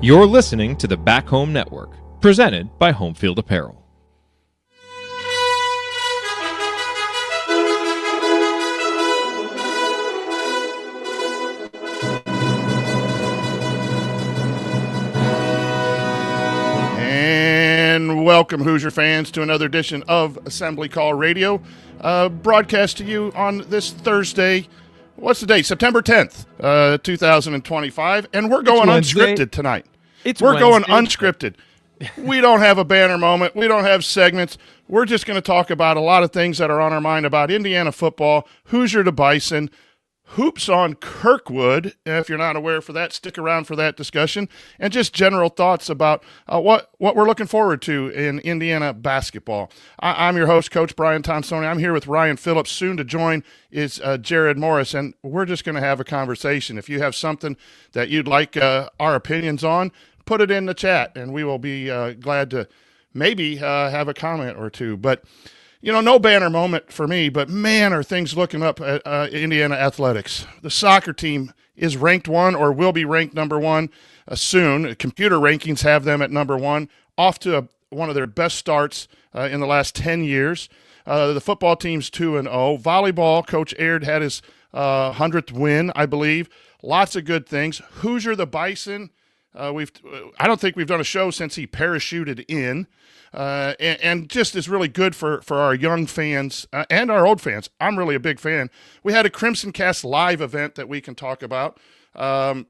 You're listening to the Back Home Network, presented by Homefield Apparel. And welcome, Hoosier fans, to another edition of Assembly Call Radio, broadcast to you on this Thursday. What's the date? September 10th, 2025, and we're going unscripted tonight. We're going unscripted. We don't have a banner moment. We don't have segments. We're just going to talk about a lot of things that are on our mind about Indiana football, Hoosier the Bison, hoops on Kirkwood. If you're not aware for that, stick around for that discussion, and just general thoughts about what we're looking forward to in Indiana basketball. I'm your host, Coach Coach Tonsoni. I'm here with Ryan Phillips. Soon to join is Jerod Morris, and we're just going to have a conversation. If you have something that you'd like our opinions on, put it in the chat, and we will be glad to maybe have a comment or two. But you know, no banner moment for me, but man, are things looking up at Indiana athletics. The soccer team is ranked one or will be ranked number one soon. Computer rankings have them at number one, off to one of their best starts in the last 10 years. The football team's 2-0. Volleyball, Coach Aird had his 100th win, I believe. Lots of good things. Hooser the Bison, I don't think we've done a show since he parachuted in. And just is really good for our young fans and our old fans. I'm really a big fan. We had a Crimson Cast live event that we can talk about. And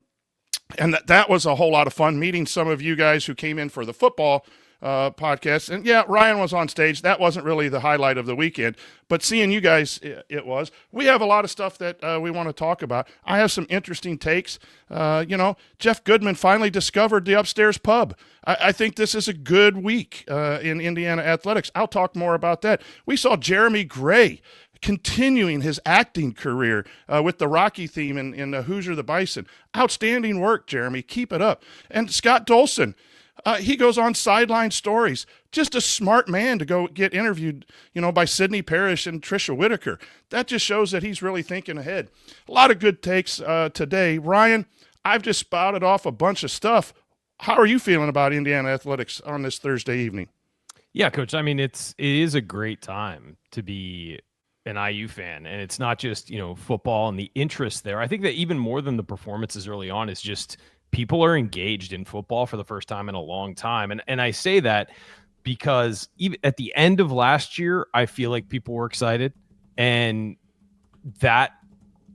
that was a whole lot of fun, meeting some of you guys who came in for the football podcast. And yeah, Ryan was on stage. That wasn't really the highlight of the weekend, but seeing you guys, it was. We have a lot of stuff that we want to talk about. I have some interesting takes. Jeff Goodman finally discovered the upstairs pub. I think this is a good week in Indiana athletics. I'll talk more about that. We saw Jeremy Gray continuing his acting career with the Rocky theme in the Hooser the Bison. Outstanding work, Jeremy. Keep it up. And Scott Dolson, he goes on Sideline Stories. Just a smart man to go get interviewed, by Sidney Parrish and Trisha Whitaker. That just shows that he's really thinking ahead. A lot of good takes today. Ryan, I've just spouted off a bunch of stuff. How are you feeling about Indiana athletics on this Thursday evening? Yeah, Coach. I mean, it is a great time to be an IU fan, and it's not just, football and the interest there. I think that even more than the performances early on is just people are engaged in football for the first time in a long time. And I say that because even at the end of last year, I feel like people were excited, and that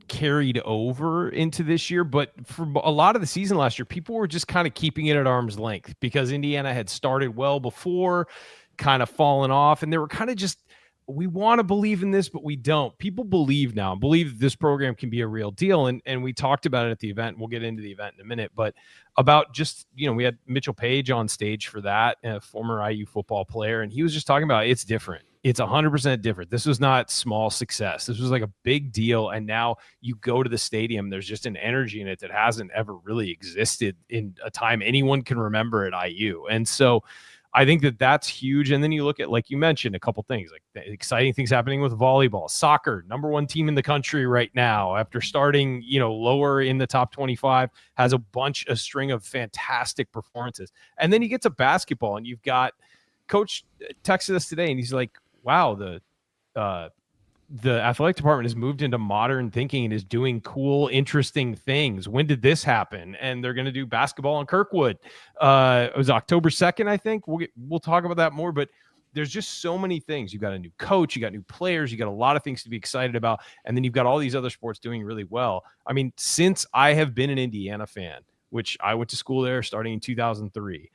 carried over into this year. But for a lot of the season last year, people were just kind of keeping it at arm's length because Indiana had started well before, kind of fallen off, and they were kind of just, we want to believe in this, but we don't. People believe now, believe this program can be a real deal. And we talked about it at the event. We'll get into the event in a minute, but about just, we had Mitchell Page on stage for that, a former IU football player. And he was just talking about it's different. It's 100% different. This was not small success. This was like a big deal. And now you go to the stadium, there's just an energy in it that hasn't ever really existed in a time anyone can remember at IU. And so I think that that's huge. And then you look at, like you mentioned, a couple things, like the exciting things happening with volleyball, soccer, number one team in the country right now, after starting, lower in the top 25, has a string of fantastic performances. And then you get to basketball, and you've got Coach texted us today, and he's like, wow, the athletic department has moved into modern thinking and is doing cool, interesting things. When did this happen? And they're going to do basketball in Kirkwood. It was October 2nd, I think. We'll talk about that more, but there's just so many things. You've got a new coach, you got new players, you got a lot of things to be excited about. And then you've got all these other sports doing really well. I mean, since I have been an Indiana fan, which I went to school there starting in 2003,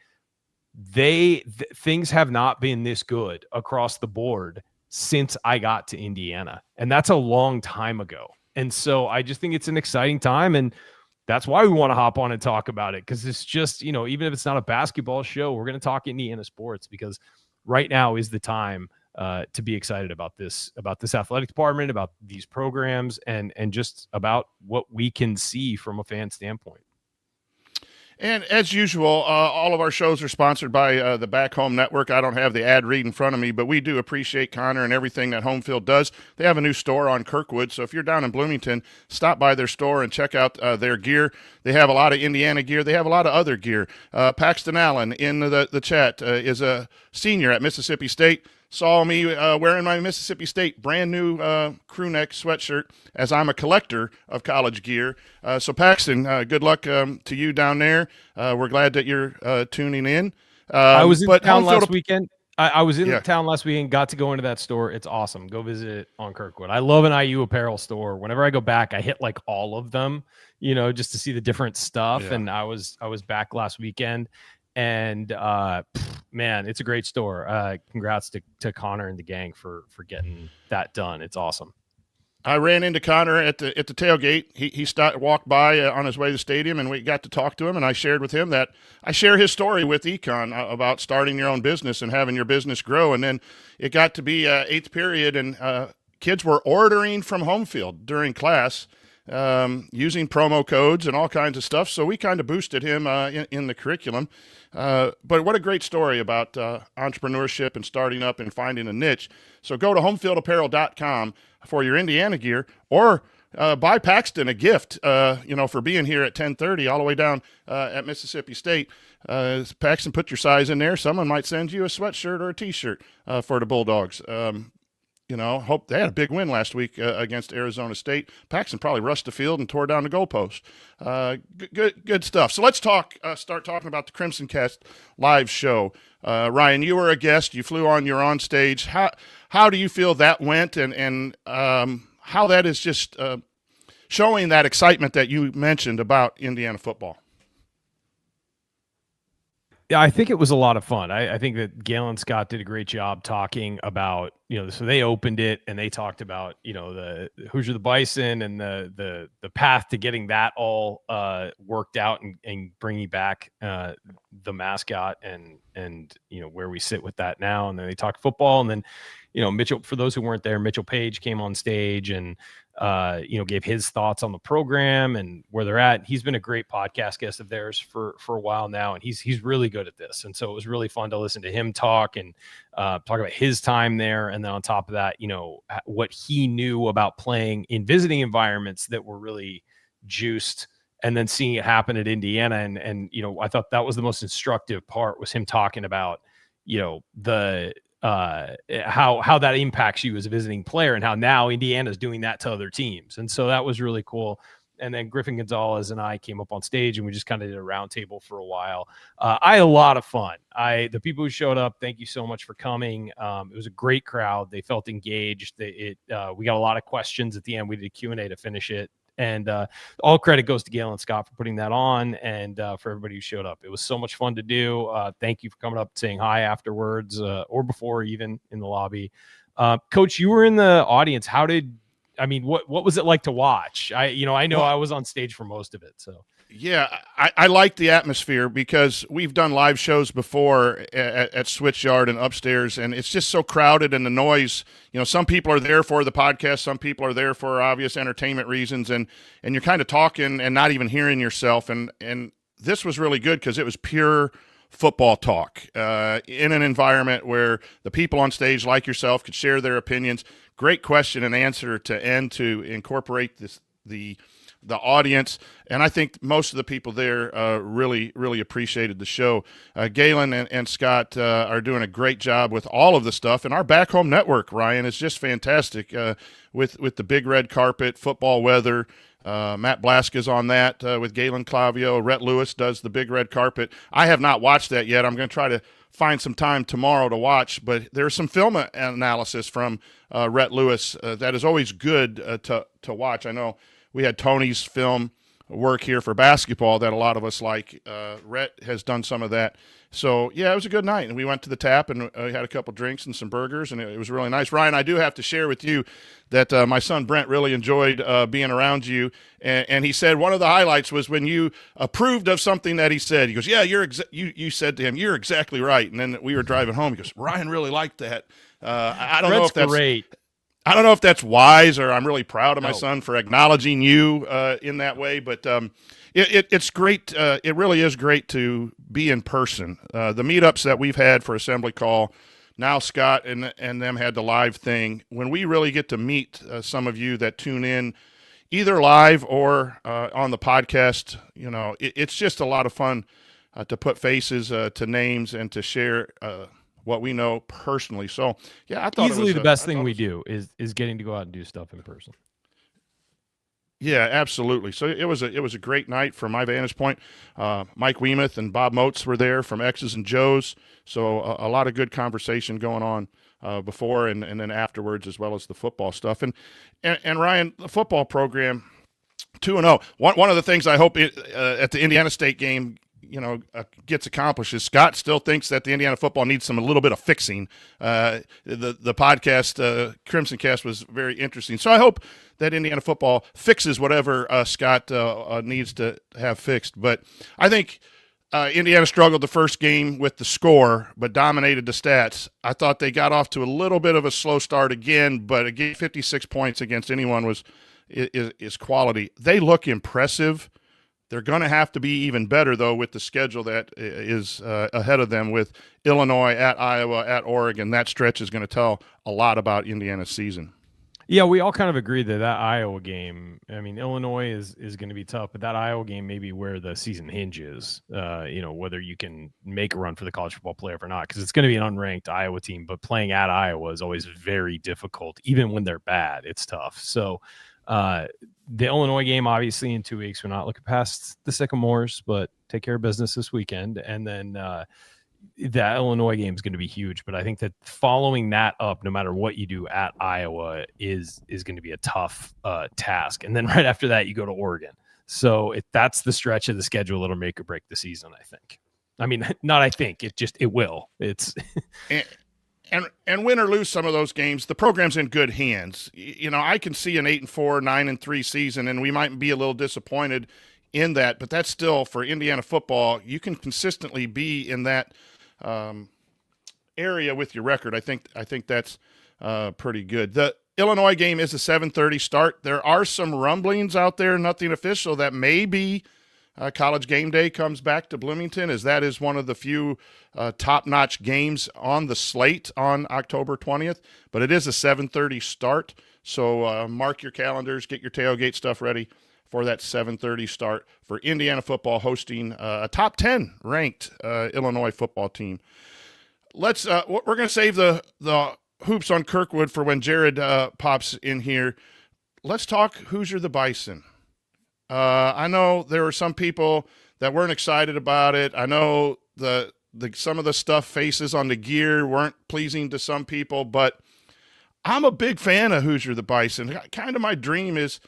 things have not been this good across the board since I got to Indiana. And that's a long time ago. And so I just think it's an exciting time. And that's why we want to hop on and talk about it. Because it's just, even if it's not a basketball show, we're going to talk Indiana sports, because right now is the time to be excited about this athletic department, about these programs, and just about what we can see from a fan standpoint. And as usual, all of our shows are sponsored by the Back Home Network. I don't have the ad read in front of me, but we do appreciate Connor and everything that Home Field does. They have a new store on Kirkwood, so if you're down in Bloomington, stop by their store and check out their gear. They have a lot of Indiana gear. They have a lot of other gear. Paxton Allen in the chat is a senior at Mississippi State. Saw me wearing my Mississippi State brand new crew neck sweatshirt, as I'm a collector of college gear. So Paxton, good luck to you down there. We're glad that you're tuning in. I was in town last weekend. I was in town last weekend, got to go into that store. It's awesome. Go visit it on Kirkwood. I love an IU apparel store. Whenever I go back, I hit like all of them, just to see the different stuff. Yeah. And I was back last weekend. And man, it's a great store. Congrats to Connor and the gang for getting that done. It's awesome. I ran into Connor at the tailgate. He walked by on his way to the stadium, and we got to talk to him. And I shared with him that I share his story with Econ about starting your own business and having your business grow. And then it got to be eighth period, and kids were ordering from Home Field during class, using promo codes and all kinds of stuff. So we kind of boosted him in the curriculum. But what a great story about entrepreneurship and starting up and finding a niche. So go to homefieldapparel.com for your Indiana gear, or buy Paxton a gift, for being here at 10:30 all the way down at Mississippi State. Paxton, put your size in there. Someone might send you a sweatshirt or a T-shirt for the Bulldogs. Hope they had a big win last week against Arizona State. Paxton probably rushed the field and tore down the goalpost. Good stuff. So let's start talking about the Crimson Cast live show. Ryan, you were a guest. You flew on. You're on stage. How do you feel that went, and how that is just showing that excitement that you mentioned about Indiana football? Yeah, I think it was a lot of fun. I think that Galen Scott did a great job talking about, so they opened it and they talked about, the Hooser the Bison and the path to getting that all worked out and bringing back the mascot and where we sit with that now. And then they talked football, and then, Mitchell, for those who weren't there, Mitchell Page came on stage and gave his thoughts on the program and where they're at. He's been a great podcast guest of theirs for a while now, and he's really good at this. And so it was really fun to listen to him talk and talk about his time there. And then on top of that, what he knew about playing in visiting environments that were really juiced, and then seeing it happen at Indiana. And I thought that was the most instructive part, was him talking about, how that impacts you as a visiting player, and how now Indiana's doing that to other teams. And so that was really cool. And then Griffin Gonzalez and I came up on stage, and we just kind of did a roundtable for a while. I had a lot of fun. The people who showed up, thank you so much for coming. It was a great crowd. They felt engaged. We got a lot of questions at the end. We did a Q&A to finish it. And all credit goes to Galen Scott for putting that on, and for everybody who showed up. It was so much fun to do. Thank you for coming up, saying hi afterwards, or before, even in the lobby. Coach, you were in the audience. What was it like to watch? I know I was on stage for most of it. So yeah, I like the atmosphere, because we've done live shows before at Switchyard and upstairs, and it's just so crowded, and the noise. Some people are there for the podcast, some people are there for obvious entertainment reasons, and you're kind of talking and not even hearing yourself. And this was really good, because it was pure football talk in an environment where the people on stage, like yourself, could share their opinions. Great question and answer to incorporate the audience, and I think most of the people there really, really appreciated the show. Galen and Scott are doing a great job with all of the stuff, and our Back Home Network, Ryan, is just fantastic with the big red carpet, football weather. Matt Blaska's on that with Galen Clavio. Rhett Lewis does the big red carpet. I have not watched that yet. I'm going to try to find some time tomorrow to watch, but there's some film analysis from Rhett Lewis that is always good to watch. I know we had Tony's film work here for basketball that a lot of us like. Rhett has done some of that. So, yeah, it was a good night. And we went to the Tap and had a couple drinks and some burgers, and it was really nice. Ryan, I do have to share with you that my son Brent really enjoyed being around you. And he said one of the highlights was when you approved of something that he said. He goes, yeah, you said to him, you're exactly right. And then we were driving home. He goes, Ryan really liked that. I don't know if that's great. I don't know if that's wise or I'm really proud of my son for acknowledging you in that way, but it's great. It really is great to be in person. The meetups that we've had for Assembly Call, now Scott and them had the live thing. When we really get to meet some of you that tune in, either live or on the podcast, it's just a lot of fun to put faces to names and to share what we know personally. So, yeah, I thought easily the best thing we do is getting to go out and do stuff in person. Yeah, absolutely. So it was a great night from my vantage point. Mike Weemuth and Bob Moats were there from X's and Joe's. So a lot of good conversation going on before and then afterwards, as well as the football stuff. And Ryan, the football program 2-0. One of the things I hope at the Indiana State game gets accomplished is Scott still thinks that the Indiana football needs a little bit of fixing. The podcast Crimson Cast was very interesting. So I hope that Indiana football fixes whatever Scott needs to have fixed. But I think Indiana struggled the first game with the score, but dominated the stats. I thought they got off to a little bit of a slow start again, but again, 56 points against anyone is quality. They look impressive. They're going to have to be even better, though, with the schedule that is ahead of them with Illinois, at Iowa, at Oregon. That stretch is going to tell a lot about Indiana's season. Yeah, we all kind of agree that Iowa game, I mean, Illinois is going to be tough, but that Iowa game may be where the season hinges, whether you can make a run for the college football playoff or not, because it's going to be an unranked Iowa team, but playing at Iowa is always very difficult. Even when they're bad, it's tough. So, the Illinois game, obviously, in 2 weeks, we're not looking past the Sycamores, but take care of business this weekend. And then that Illinois game is going to be huge. But I think that following that up, no matter what you do at Iowa, is going to be a tough task. And then right after that, you go to Oregon. So that's the stretch of the schedule that'll make or break the season, I think. I mean, not I think. It will. It's And win or lose some of those games, the program's in good hands. I can see an 8-4, 9-3 season, and we might be a little disappointed in that, but that's still, for Indiana football, you can consistently be in that area with your record. I think that's pretty good. The Illinois game is a 7:30 start. There are some rumblings out there, nothing official, that maybe College Game Day comes back to Bloomington, as that is one of the few top-notch games on the slate on October 20th. But it is a 7:30 start, so mark your calendars, get your tailgate stuff ready for that 7:30 start for Indiana football hosting a top 10 ranked Illinois football team. We're going to save the hoops on Kirkwood for when Jerod pops in here. Let's talk Hooser the Bison. I know there were some people that weren't excited about it. I know some of the stuff faces on the gear weren't pleasing to some people, but I'm a big fan of Hoosier the Bison. Kind of my dream is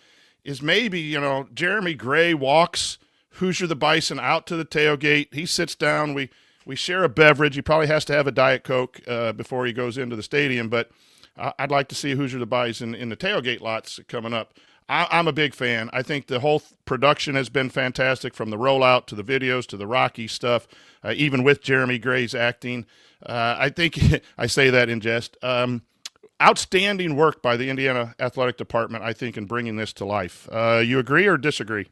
maybe, Jeremy Gray walks Hoosier the Bison out to the tailgate. He sits down. We share a beverage. He probably has to have a Diet Coke before he goes into the stadium, but I'd like to see Hoosier the Bison in the tailgate lots coming up. I'm a big fan. I think the whole production has been fantastic, from the rollout to the videos to the Rocky stuff, even with Jeremy Gray's acting. I think I say that in jest. Outstanding work by the Indiana Athletic Department, I think, in bringing this to life. You agree or disagree?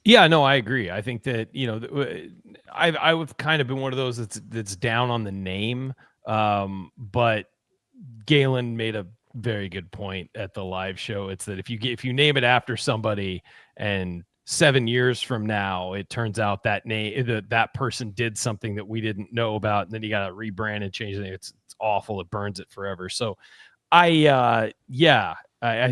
Yeah, no, I agree. I think that, I've kind of been one of those that's down on the name, but Galen made a very good point at the live show. It's that if you name it after somebody and 7 years from now it turns out that that person did something that we didn't know about, and then you got to rebrand and change it, it's awful. It burns it forever. So I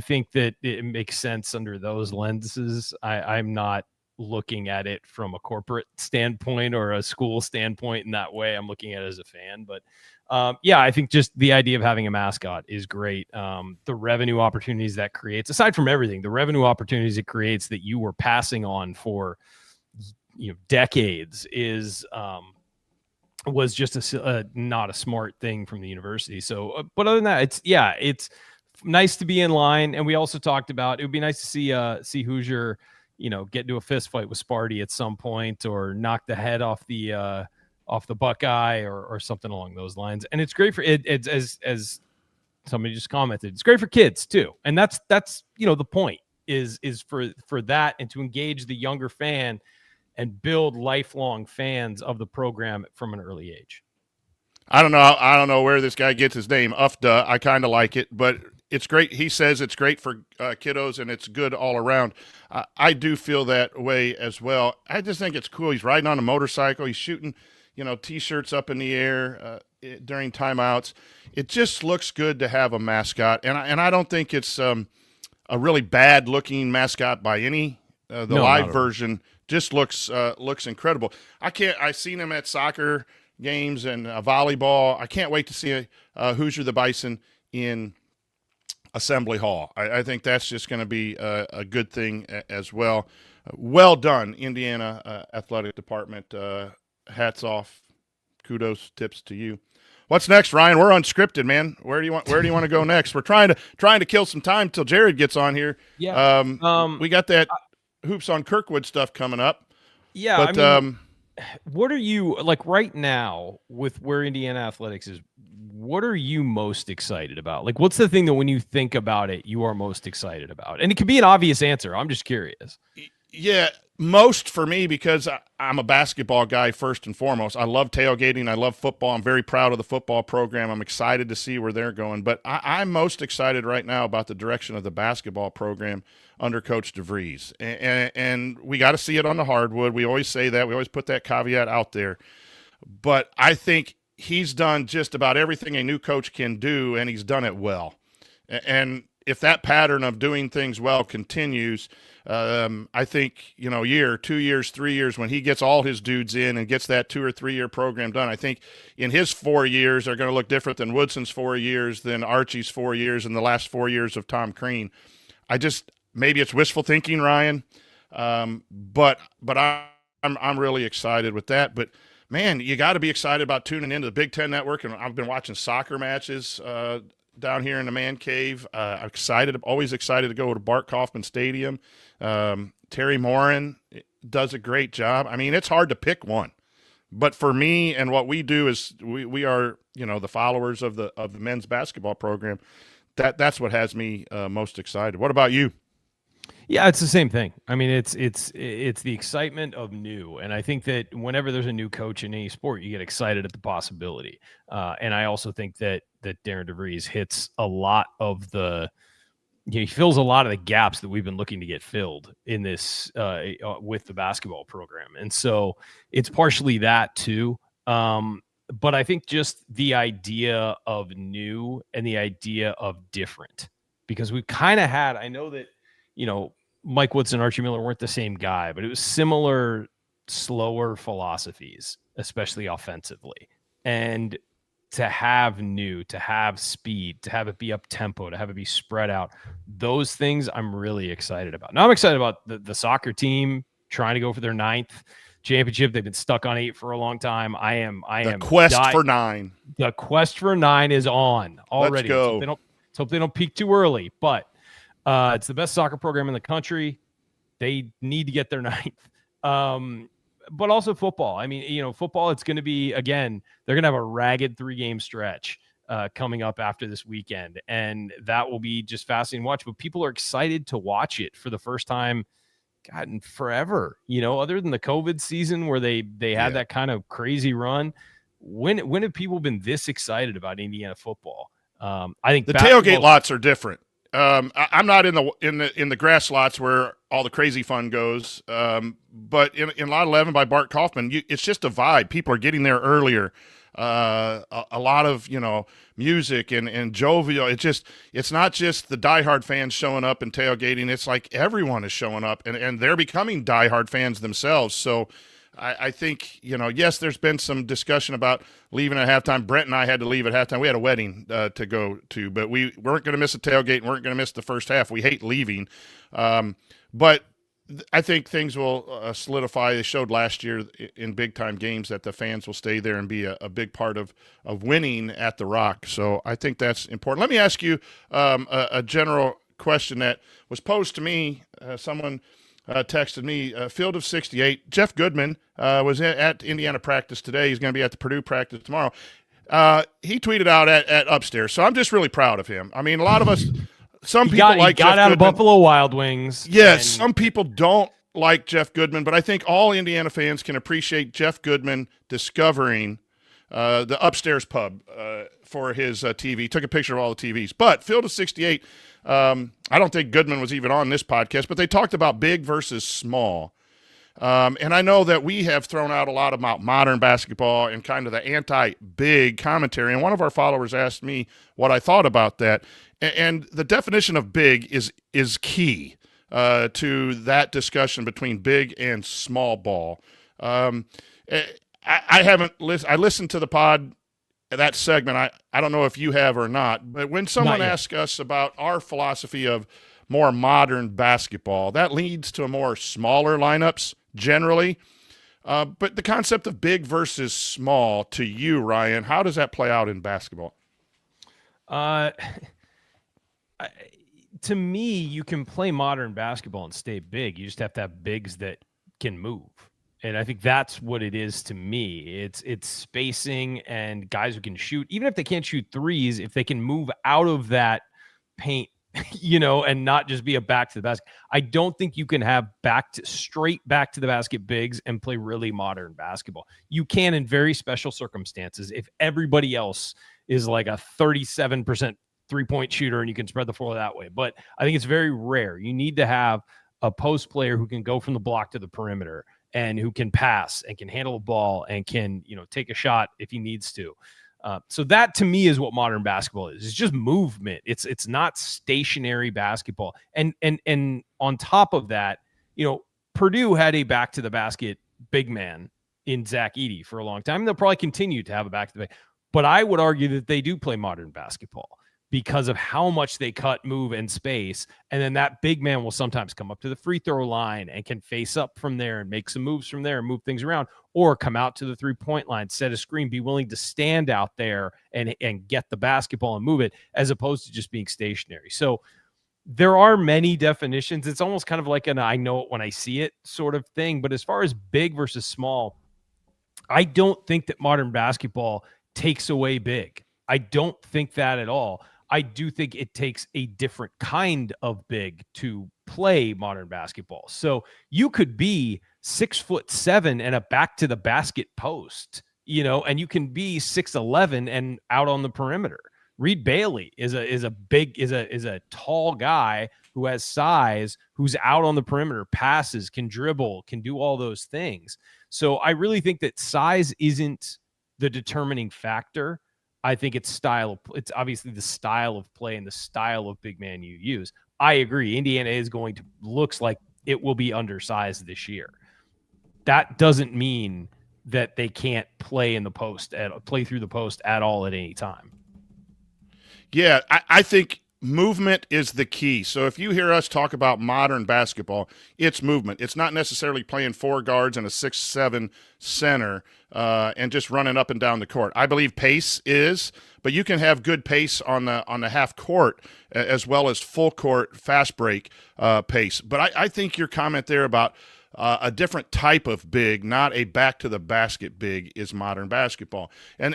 think that it makes sense under those lenses. I'm not looking at it from a corporate standpoint or a school standpoint in that way. I'm looking at it as a fan, but I think just the idea of having a mascot is great. The revenue opportunities that creates, aside from everything, the revenue opportunities it creates that you were passing on for decades was just not a smart thing from the university. So, but other than that, it's nice to be in line. And we also talked about, it would be nice to see Hoosier, get into a fist fight with Sparty at some point, or knock the head off the Buckeye or something along those lines. And it's great for it. It's as somebody just commented, it's great for kids too. And that's the point is for that, and to engage the younger fan and build lifelong fans of the program from an early age. I don't know where this guy gets his name, Ufda. I kind of like it, but it's great. He says it's great for kiddos and it's good all around. I do feel that way as well. I just think it's cool. He's riding on a motorcycle. He's shooting, T-shirts up in the air during timeouts. It just looks good to have a mascot, and I don't think it's a really bad looking mascot by any. Live version just looks incredible. I seen him at soccer games and volleyball. I can't wait to see Hooser the Bison in Assembly Hall. I think that's just going to be a good thing as well. Well done, Indiana Athletic Department. Hats off. Kudos, tips to you. What's next, Ryan? We're unscripted, man. Where do you want to go next? We're trying to kill some time till Jerod gets on here. Yeah. We got that Hoops on Kirkwood stuff coming up. Yeah. But what are you like right now with where Indiana athletics is? What are you most excited about? Like, what's the thing that when you think about it, you are most excited about? And it could be an obvious answer. I'm just curious. Yeah, most for me, because I'm a basketball guy first and foremost. I love tailgating. I love football. I'm very proud of the football program. I'm excited to see where they're going. But I'm most excited right now about the direction of the basketball program under Coach DeVries. And we got to see it on the hardwood. We always say that. We always put that caveat out there. But I think he's done just about everything a new coach can do, and he's done it well. And if that pattern of doing things well continues, I think, year, 2 years, 3 years, when he gets all his dudes in and gets that 2 or 3 year program done, I think in his 4 years are going to look different than Woodson's 4 years, than Archie's 4 years, and the last 4 years of Tom Crean. Maybe it's wishful thinking, Ryan, but I'm really excited with that. But man, you got to be excited about tuning into the Big Ten Network, and I've been watching soccer matches down here in the man cave. Always excited to go to Bart Kaufman Stadium. Terry Morin does a great job. I mean, it's hard to pick one, but for me and what we do is we are, the followers of the men's basketball program. That's what has me most excited. What about you? Yeah, it's the same thing. I mean, it's the excitement of new, and I think that whenever there's a new coach in any sport, you get excited at the possibility. And I also think that Darren DeVries hits a lot of he fills a lot of the gaps that we've been looking to get filled in this with the basketball program, and so it's partially that too. But I think just the idea of new and the idea of different, because we've kind of had. I know that. Mike Woodson and Archie Miller weren't the same guy, but it was similar, slower philosophies, especially offensively. And to have new, to have speed, to have it be up tempo, to have it be spread out, those things I'm really excited about. Now I'm excited about the soccer team trying to go for their 9th championship. They've been stuck on 8 for a long time. I am. The quest for 9. The quest for 9 is on already. Let's go. Let's hope they don't peak too early, but it's the best soccer program in the country. They need to get their 9th. But also football. I mean, football, it's going to be, again, they're going to have a ragged 3-game stretch coming up after this weekend. And that will be just fascinating to watch. But people are excited to watch it for the first time, God, in forever. Other than the COVID season where they had that kind of crazy run. When have people been this excited about Indiana football? I think the tailgate lots are different. I'm not in the grass lots where all the crazy fun goes, but in lot 11 by Bart Kaufman, it's just a vibe. People are getting there earlier. A lot of music and jovial. It's not just the diehard fans showing up and tailgating. It's like everyone is showing up, and they're becoming diehard fans themselves. So I think, yes, there's been some discussion about leaving at halftime. Brent and I had to leave at halftime. We had a wedding to go to, but we weren't going to miss a tailgate and weren't going to miss the first half. We hate leaving. But I think things will solidify. They showed last year in big-time games that the fans will stay there and be a big part of winning at the Rock. So I think that's important. Let me ask you a general question that was posed to me. Someone texted me, Field of 68. Jeff Goodman was at Indiana practice today. He's going to be at the Purdue practice tomorrow. He tweeted out at Upstairs, so I'm just really proud of him. I mean, a lot of us, some He people got like Jeff out of Goodman. Buffalo Wild Wings. Yes, some people don't like Jeff Goodman, but I think all Indiana fans can appreciate Jeff Goodman discovering the Upstairs pub for his TV. He took a picture of all the TVs. But Field of 68, I don't think Goodman was even on this podcast, but they talked about big versus small. And I know that we have thrown out a lot about modern basketball and kind of the anti-big commentary. And one of our followers asked me what I thought about that. And the definition of big is key to that discussion between big and small ball. I haven't listened. I listened to the pod, that segment. I don't know if you have or not, but when someone asks us about our philosophy of more modern basketball, that leads to more smaller lineups generally. But the concept of big versus small, to you, Ryan, how does that play out in basketball? To me, you can play modern basketball and stay big. You just have to have bigs that can move. And I think that's what it is to me. It's spacing and guys who can shoot. Even if they can't shoot threes, if they can move out of that paint, and not just be a back to the basket. I don't think you can have straight back to the basket bigs and play really modern basketball. You can in very special circumstances if everybody else is like a 37% three-point shooter and you can spread the floor that way. But I think it's very rare. You need to have a post player who can go from the block to the perimeter and who can pass and can handle a ball and can, take a shot if he needs to. So that to me is what modern basketball is. It's just movement. It's not stationary basketball. And on top of that, Purdue had a back to the basket big man in Zach Edey for a long time. They'll probably continue to have a back to the basket. But I would argue that they do play modern basketball because of how much they cut, move, and space. And then that big man will sometimes come up to the free throw line and can face up from there and make some moves from there and move things around, or come out to the three-point line, set a screen, be willing to stand out there and get the basketball and move it, as opposed to just being stationary. So there are many definitions. It's almost kind of like an I know it when I see it sort of thing. But as far as big versus small, I don't think that modern basketball takes away big. I don't think that at all. I do think it takes a different kind of big to play modern basketball. So you could be 6'7" and a back to the basket post, and you can be 6'11" and out on the perimeter. Reed Bailey is a tall guy who has size, who's out on the perimeter, passes, can dribble, can do all those things. So I really think that size isn't the determining factor. I think it's obviously the style of play and the style of big man you use. I agree. Indiana looks like it will be undersized this year. That doesn't mean that they can't play through the post at all at any time. Yeah, I think movement is the key. So if you hear us talk about modern basketball, it's movement. It's not necessarily playing four guards and a 6'7" center and just running up and down the court. I believe pace is, but you can have good pace on the half court as well as full court fast break pace. But I think your comment there about a different type of big, not a back to the basket big, is modern basketball. And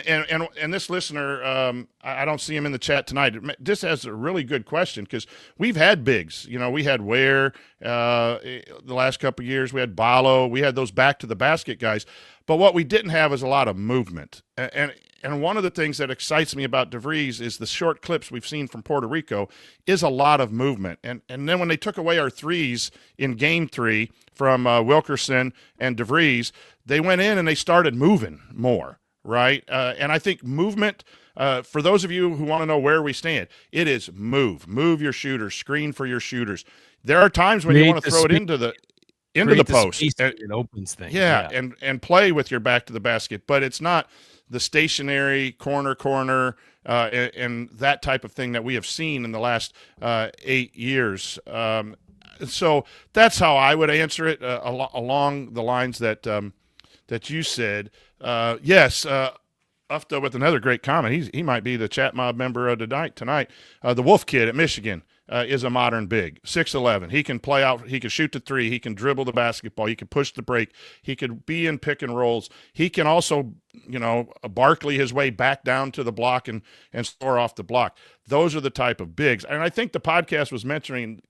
this listener, I don't see him in the chat tonight. This has a really good question because we've had bigs. We had Ware the last couple of years. We had Ballo. We had those back to the basket guys. But what we didn't have is a lot of movement. And one of the things that excites me about DeVries is the short clips we've seen from Puerto Rico is a lot of movement. And then when they took away our threes in Game 3 from Wilkerson and DeVries, they went in and they started moving more, right? And I think movement, for those of you who want to know where we stand, it is move. Move your shooters, screen for your shooters. There are times when you want to throw it into the post. It opens things. Yeah, and play with your back to the basket, but it's not the stationary corner, and that type of thing that we have seen in the last 8 years. So that's how I would answer it along the lines that you said. Yes, Ufta with another great comment. He might be the chat mob member of tonight. The Wolf Kid at Michigan. is a modern big, 6'11". He can play out. He can shoot the three. He can dribble the basketball. He can push the break. He could be in pick and rolls. He can also, Barkley his way back down to the block and score off the block. Those are the type of bigs. And I think the podcast was mentioning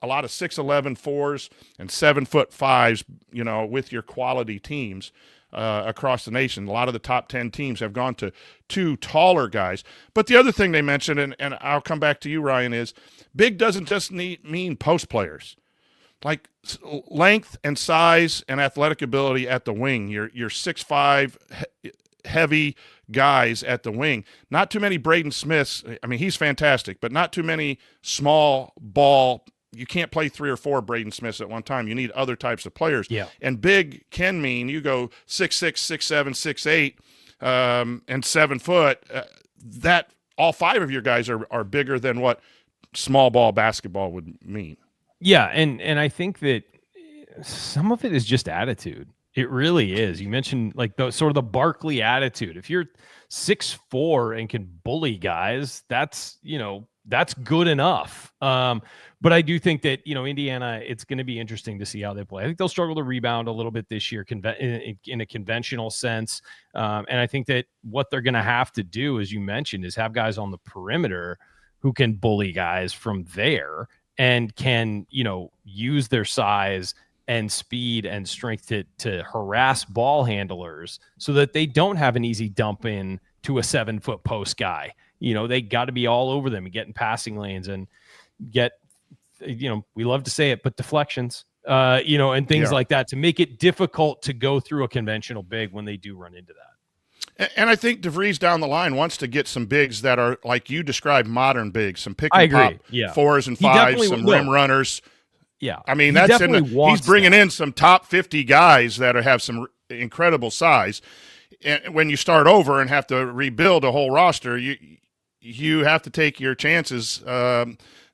a lot of 6'11" 4s and 7'5", with your quality teams across the nation. A lot of the top 10 teams have gone to two taller guys. But the other thing they mentioned, and I'll come back to you, Ryan, is big doesn't just mean post players. Like length and size and athletic ability at the wing. Your 6'5", heavy guys at the wing. Not too many Braden Smiths. I mean, he's fantastic, but not too many small ball. You can't play 3 or 4 Braden Smiths at one time. You need other types of players. Yeah. And big can mean you go 6'6", 6'7", 6'8", and 7 foot. That all 5 of your guys are bigger than what small ball basketball would mean. Yeah, and I think that some of it is just attitude. It really is. You mentioned like the Barkley attitude. If you're 6'4" and can bully guys, that's good enough. But I do think that, Indiana, it's going to be interesting to see how they play. I think they'll struggle to rebound a little bit this year in a conventional sense. And I think that what they're going to have to do, as you mentioned, is have guys on the perimeter who can bully guys from there and can, use their size and speed and strength to harass ball handlers so that they don't have an easy dump in to a 7-foot post guy. They got to be all over them and get in passing lanes and get, we love to say it, but deflections, and things like that to make it difficult to go through a conventional big when they do run into that. And I think DeVries down the line wants to get some bigs that are, like you described, modern bigs, some pick and pop 4s and 5s, some rim runners. Yeah. I mean, he's bringing in some top 50 guys that have some incredible size. And when you start over and have to rebuild a whole roster, you have to take your chances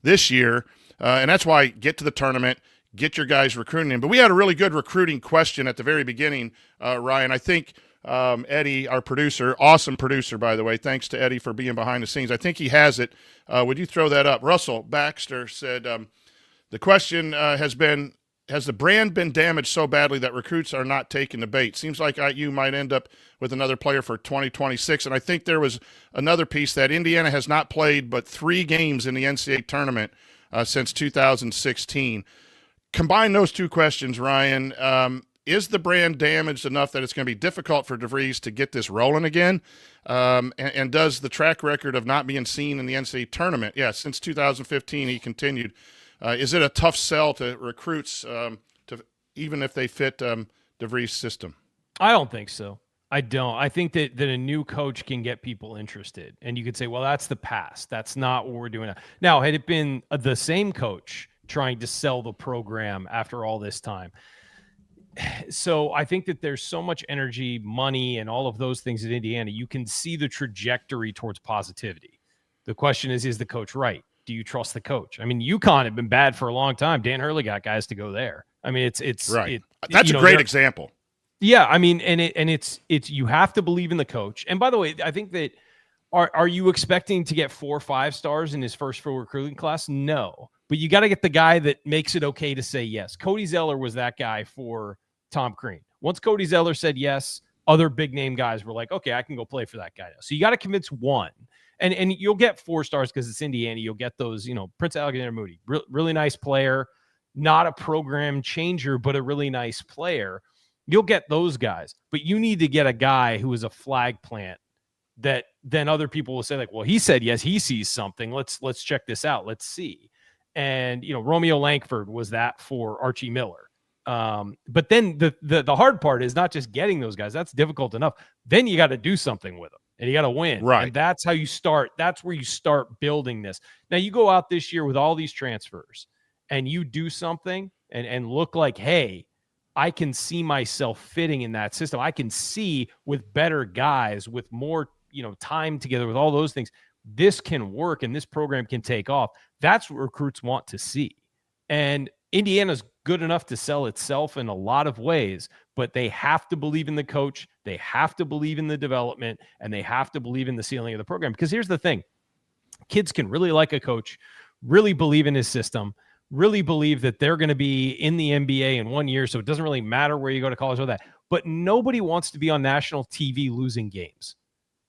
this year. And that's why get to the tournament, get your guys recruiting in. But we had a really good recruiting question at the very beginning, Ryan. I think Eddie, our producer, awesome producer, by the way. Thanks to Eddie for being behind the scenes. I think he has it. Would you throw that up? Russell Baxter said, the question has the brand been damaged so badly that recruits are not taking the bait? Seems like IU might end up with another player for 2026. And I think there was another piece that Indiana has not played but 3 games in the NCAA tournament since 2016. Combine those two questions, Ryan. Is the brand damaged enough that it's going to be difficult for DeVries to get this rolling again? And does the track record of not being seen in the NCAA tournament, since 2015 he continued, is it a tough sell to recruits even if they fit DeVries' system? I don't think so. I don't. I think that a new coach can get people interested. And you could say, well, that's the past. That's not what we're doing now. Now, had it been the same coach trying to sell the program after all this time? So I think that there's so much energy, money, and all of those things at Indiana. You can see the trajectory towards positivity. The question is the coach right? Do you trust the coach? I mean, UConn had been bad for a long time. Dan Hurley got guys to go there. I mean, it's right. That's a great example. Yeah, I mean, it's you have to believe in the coach. And by the way, I think that are you expecting to get 4 or 5 stars in his first full recruiting class? No, but you got to get the guy that makes it okay to say yes. Cody Zeller was that guy for Tom Crean. Once Cody Zeller said yes, other big name guys were like, okay, I can go play for that guy now. So you got to convince one. And you'll get 4 stars because it's Indiana. You'll get those, Prince Alexander Moody, really nice player, not a program changer, but a really nice player. You'll get those guys, but you need to get a guy who is a flag plant that then other people will say like, well, he said yes, he sees something. Let's check this out. Let's see. And Romeo Langford was that for Archie Miller. But then the hard part is not just getting those guys. That's difficult enough. Then you got to do something with them. And you got to win. Right. And that's how you start. That's where you start building this. Now, you go out this year with all these transfers and you do something and look like, hey, I can see myself fitting in that system. I can see with better guys, with more, time together, with all those things, this can work and this program can take off. That's what recruits want to see. And Indiana's good enough to sell itself in a lot of ways, but they have to believe in the coach. They have to believe in the development, and they have to believe in the ceiling of the program. Because here's the thing. Kids can really like a coach really believe in his system, really believe that they're going to be in the NBA in 1 year. So it doesn't really matter where you go to college or that. But nobody wants to be on national TV losing games.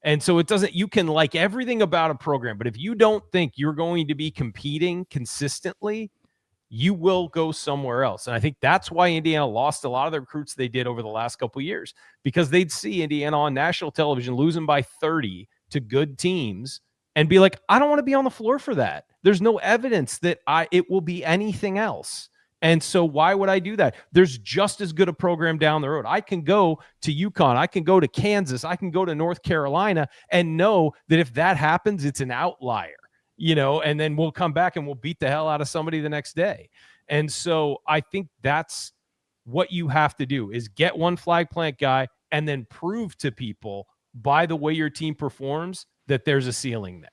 And so it doesn't, you can like everything about a program, but if you don't think you're going to be competing consistently, you will go somewhere else. And I think that's why Indiana lost a lot of the recruits they did over the last couple of years, because they'd see Indiana on national television losing by 30 to good teams and be like, I don't want to be on the floor for that. There's no evidence that it will be anything else. And so why would I do that? There's just as good a program down the road. I can go to UConn. I can go to Kansas. I can go to North Carolina and know that if that happens, it's an outlier, and then we'll come back and we'll beat the hell out of somebody the next day. And so I think that's what you have to do, is get one flag plant guy and then prove to people by the way your team performs that there's a ceiling there.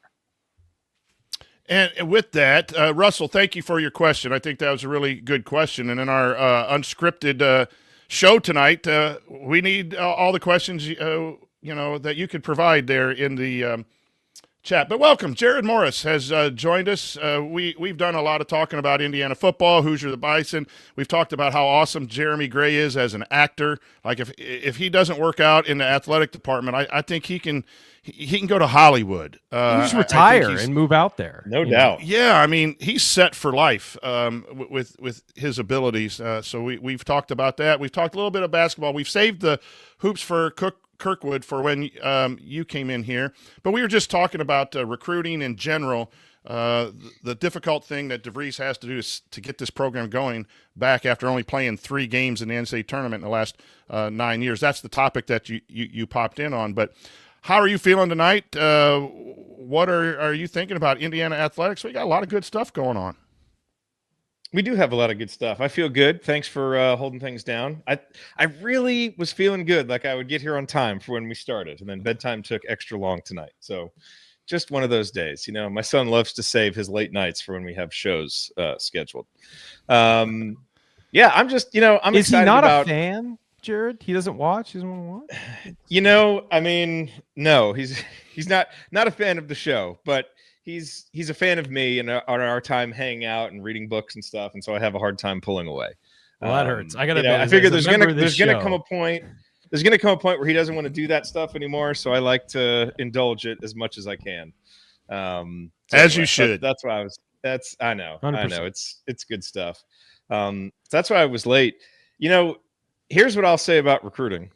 And with that, Russell, thank you for your question. I think that was a really good question. And in our unscripted show tonight, we need all the questions that you could provide there in the chat. But welcome, Jerod Morris has joined us. We've done a lot of talking about Indiana football, Hoosier the Bison. We've talked about how awesome Jeremy Gray is as an actor. Like if he doesn't work out in the athletic department, I think he can go to Hollywood. Just retire and move out there. No doubt. Yeah, I mean, he's set for life with his abilities. So we've talked about that. We've talked a little bit of basketball. We've saved the hoops for Kirkwood for when you came in here. But we were just talking about recruiting in general. The difficult thing that DeVries has to do is to get this program going back after only playing 3 games in the NCAA tournament in the last 9 years. That's the topic that you popped in on. But how are you feeling tonight? What are you thinking about Indiana athletics? We got a lot of good stuff going on. We do have a lot of good stuff. I feel good. Thanks for holding things down. I really was feeling good, like I would get here on time for when we started, and then bedtime took extra long tonight. So just one of those days. My son loves to save his late nights for when we have shows scheduled. Yeah, I'm just, I'm Is excited he not about a fan, Jerod? He doesn't watch? He doesn't want to watch? I mean, no, he's not a fan of the show, but he's a fan of me and our time hanging out and reading books and stuff, and so I have a hard time pulling away. Well, that hurts. I figure there's gonna come a point where he doesn't want to do that stuff anymore, so I like to indulge it as much as I can. You should. That's why I know. 100%. I know it's good stuff. That's why I was late. Here's what I'll say about recruiting.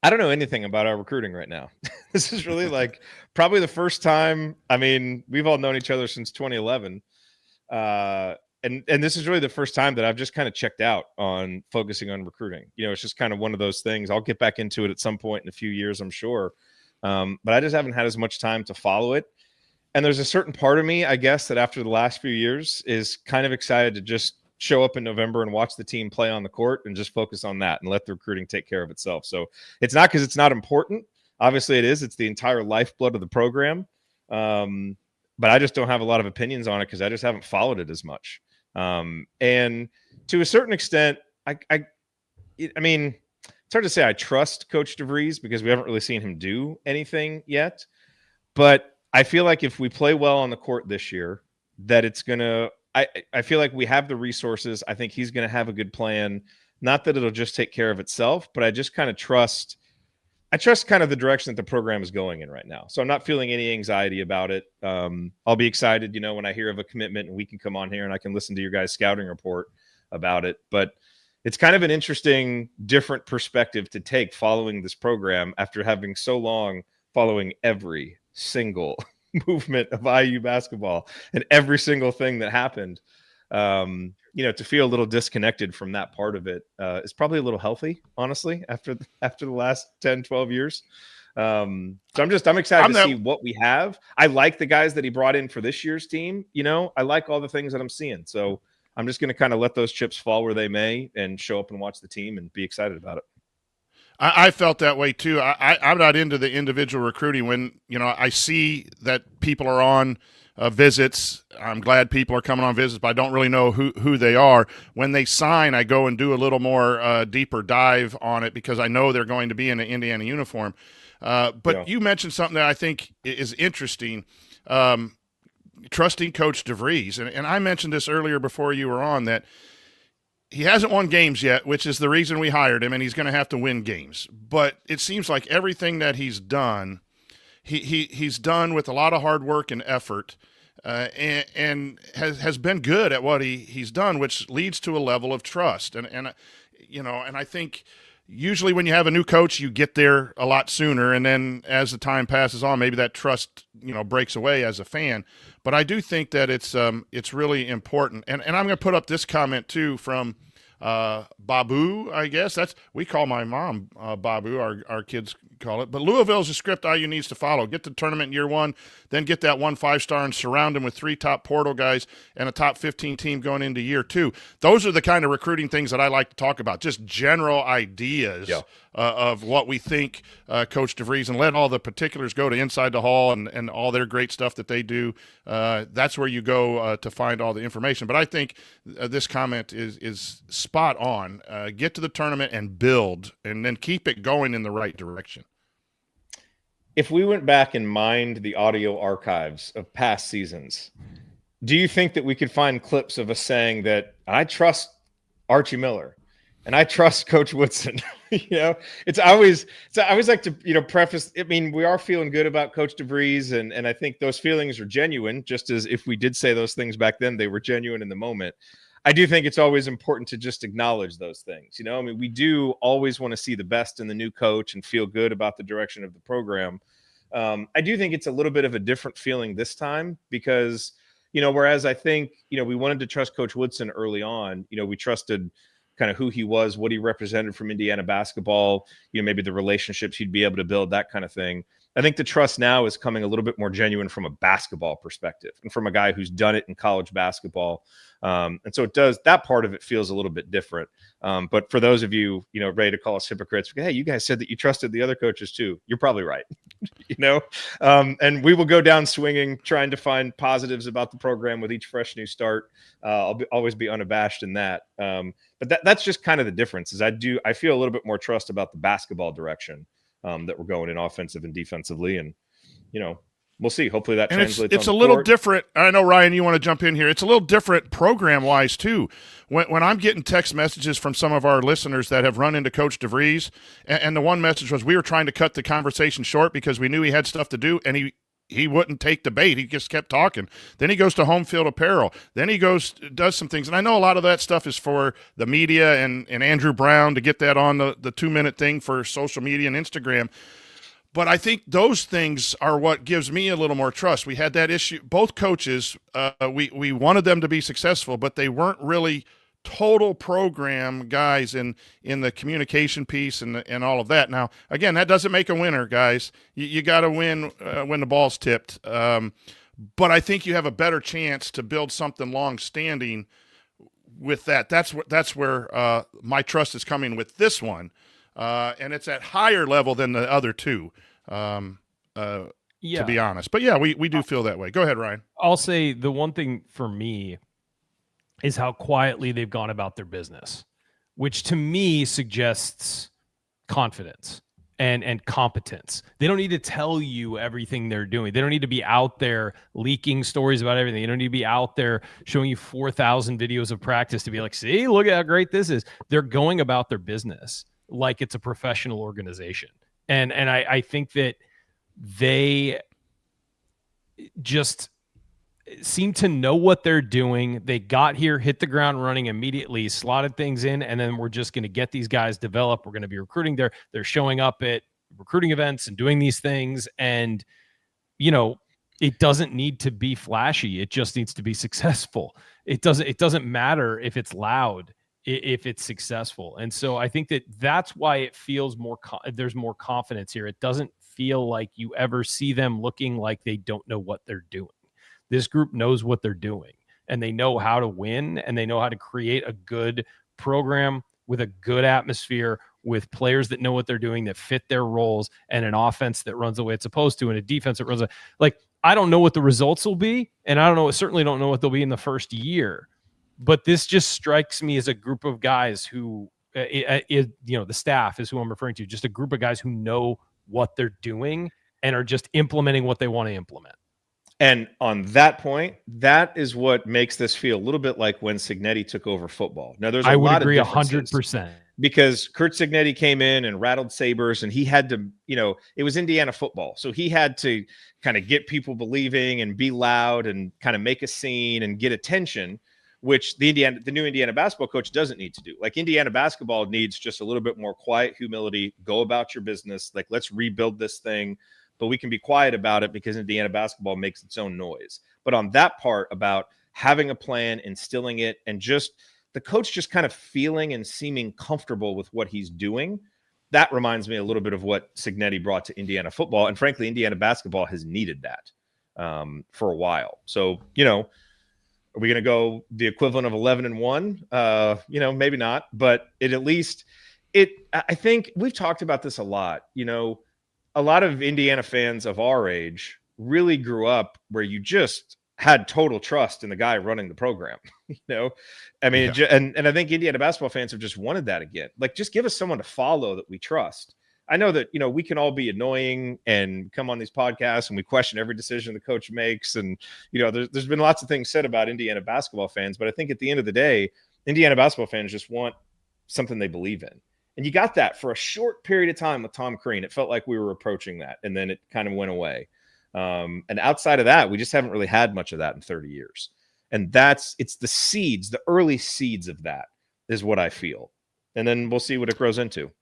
I don't know anything about our recruiting right now. This is really like probably the first time. I mean, we've all known each other since 2011. And this is really the first time that I've just kind of checked out on focusing on recruiting. It's just kind of one of those things. I'll get back into it at some point in a few years, I'm sure. But I just haven't had as much time to follow it. And there's a certain part of me, I guess, that after the last few years is kind of excited to just show up in November and watch the team play on the court and just focus on that and let the recruiting take care of itself. So it's not because it's not important. Obviously it is. It's the entire lifeblood of the program. But I just don't have a lot of opinions on it because I just haven't followed it as much. And to a certain extent, I mean, it's hard to say I trust Coach DeVries because we haven't really seen him do anything yet. But I feel like if we play well on the court this year, that it's going to – I feel like we have the resources. I think he's going to have a good plan. Not that it'll just take care of itself, but I just kind of trust – I trust kind of the direction that the program is going in right now. So I'm not feeling any anxiety about it. I'll be excited, when I hear of a commitment and we can come on here and I can listen to your guys' scouting report about it. But it's kind of an interesting, different perspective to take following this program after having so long following every single movement of IU basketball and every single thing that happened. To feel a little disconnected from that part of it is probably a little healthy, honestly, after the last 10, 12 years. So I'm excited to see what we have. I like the guys that he brought in for this year's team. I like all the things that I'm seeing. So I'm just going to kind of let those chips fall where they may and show up and watch the team and be excited about it. I felt that way too. I'm not into the individual recruiting when, I see that people are on visits. I'm glad people are coming on visits, but I don't really know who they are. When they sign, I go and do a little more deeper dive on it because I know they're going to be in an Indiana uniform. But You mentioned something that I think is interesting. trusting Coach DeVries. And I mentioned this earlier before you were on, that he hasn't won games yet, which is the reason we hired him, and he's going to have to win games. But it seems like everything that he's done, he's done with a lot of hard work and effort, and has been good at what he's done, which leads to a level of trust. And I think usually when you have a new coach, you get there a lot sooner, and then as the time passes on, maybe that trust breaks away as a fan. But I do think that it's really important. And I'm going to put up this comment too from Babu, I guess. We call my mom Babu, our kids call it. But Louisville's a script IU needs to follow. Get the tournament in year one, then get that 1 5-star and surround them with 3 top portal guys and a top 15 team going into year 2. Those are the kind of recruiting things that I like to talk about, just general ideas of what we think Coach DeVries, and let all the particulars go to Inside the Hall and all their great stuff that they do. That's where you go to find all the information. But I think this comment is spot on. Get to the tournament and build, and then keep it going in the right direction. If we went back and mined the audio archives of past seasons, do you think that we could find clips of us saying that I trust Archie Miller and I trust Coach Woodson? I always like to, preface, I mean, we are feeling good about Coach DeVries, and I think those feelings are genuine, just as if we did say those things back then, they were genuine in the moment. I do think it's always important to just acknowledge those things. I mean, we do always want to see the best in the new coach and feel good about the direction of the program. I do think it's a little bit of a different feeling this time because, whereas I think, we wanted to trust Coach Woodson early on, we trusted kind of who he was, what he represented from Indiana basketball, maybe the relationships he'd be able to build, that kind of thing. I think the trust now is coming a little bit more genuine from a basketball perspective and from a guy who's done it in college basketball. And so that part of it feels a little bit different. But for those of you, ready to call us hypocrites, hey, you guys said that you trusted the other coaches too. You're probably right. And we will go down swinging, trying to find positives about the program with each fresh new start. I'll always be unabashed in that. But that's just kind of the difference is I feel a little bit more trust about the basketball direction that we're going in offensive and defensively. And, we'll see. Hopefully that translates. It's a little different. I know, Ryan, you want to jump in here. It's a little different program-wise, too. When I'm getting text messages from some of our listeners that have run into Coach DeVries, and the one message was we were trying to cut the conversation short because we knew he had stuff to do, and he wouldn't take the bait. He just kept talking. Then he goes to Home Field Apparel. Then he does some things. And I know a lot of that stuff is for the media and Andrew Brown to get that on the 2-minute thing for social media and Instagram. But I think those things are what gives me a little more trust. We had that issue. Both coaches, we wanted them to be successful, but they weren't really total program guys in the communication piece and all of that. Now, again, that doesn't make a winner, guys. You got to win when the ball's tipped. But I think you have a better chance to build something long-standing with that. That's where my trust is coming with this one. And it's at higher level than the other two, to be honest. But, yeah, we do feel that way. Go ahead, Ryan. I'll say the one thing for me is how quietly they've gone about their business, which to me suggests confidence and competence. They don't need to tell you everything they're doing. They don't need to be out there leaking stories about everything. They don't need to be out there showing you 4,000 videos of practice to be like, see, look at how great this is. They're going about their business like it's a professional organization. And I think that they just seem to know what they're doing. They got here, hit the ground running immediately, slotted things in, and then we're just going to get these guys developed. We're going to be recruiting. They're showing up at recruiting events and doing these things. And, it doesn't need to be flashy. It just needs to be successful. It doesn't matter if it's loud, if it's successful. And so I think that's why it feels there's more confidence here. It doesn't feel like you ever see them looking like they don't know what they're doing. This group knows what they're doing, and they know how to win, and they know how to create a good program with a good atmosphere, with players that know what they're doing, that fit their roles, and an offense that runs the way it's supposed to, and a defense that runs I don't know what the results will be, and certainly don't know what they'll be in the first year. But this just strikes me as a group of guys who, the staff is who I'm referring to, just a group of guys who know what they're doing and are just implementing what they want to implement. And on that point, that is what makes this feel a little bit like when Cignetti took over football. Now, there's a I would lot agree of differences 100%. because Kurt Cignetti came in and rattled sabers, and he had to, it was Indiana football. So he had to kind of get people believing and be loud and kind of make a scene and get attention, which the new Indiana basketball coach doesn't need to do. Like, Indiana basketball needs just a little bit more quiet humility, go about your business. Like, let's rebuild this thing, but we can be quiet about it because Indiana basketball makes its own noise. But on that part about having a plan, instilling it, and just the coach just kind of feeling and seeming comfortable with what he's doing, that reminds me a little bit of what Cignetti brought to Indiana football. And frankly, Indiana basketball has needed that for a while. So, are we going to go the equivalent of 11-1? Maybe not, but I think we've talked about this a lot. A lot of Indiana fans of our age really grew up where you just had total trust in the guy running the program. And I think Indiana basketball fans have just wanted that again. Like, just give us someone to follow that we trust. I know that, we can all be annoying and come on these podcasts and we question every decision the coach makes. And, there's been lots of things said about Indiana basketball fans, but I think at the end of the day, Indiana basketball fans just want something they believe in. And you got that for a short period of time with Tom Crean. It felt like we were approaching that, and then it kind of went away. And outside of that, we just haven't really had much of that in 30 years. And it's the seeds, the early seeds of that is what I feel. And then we'll see what it grows into.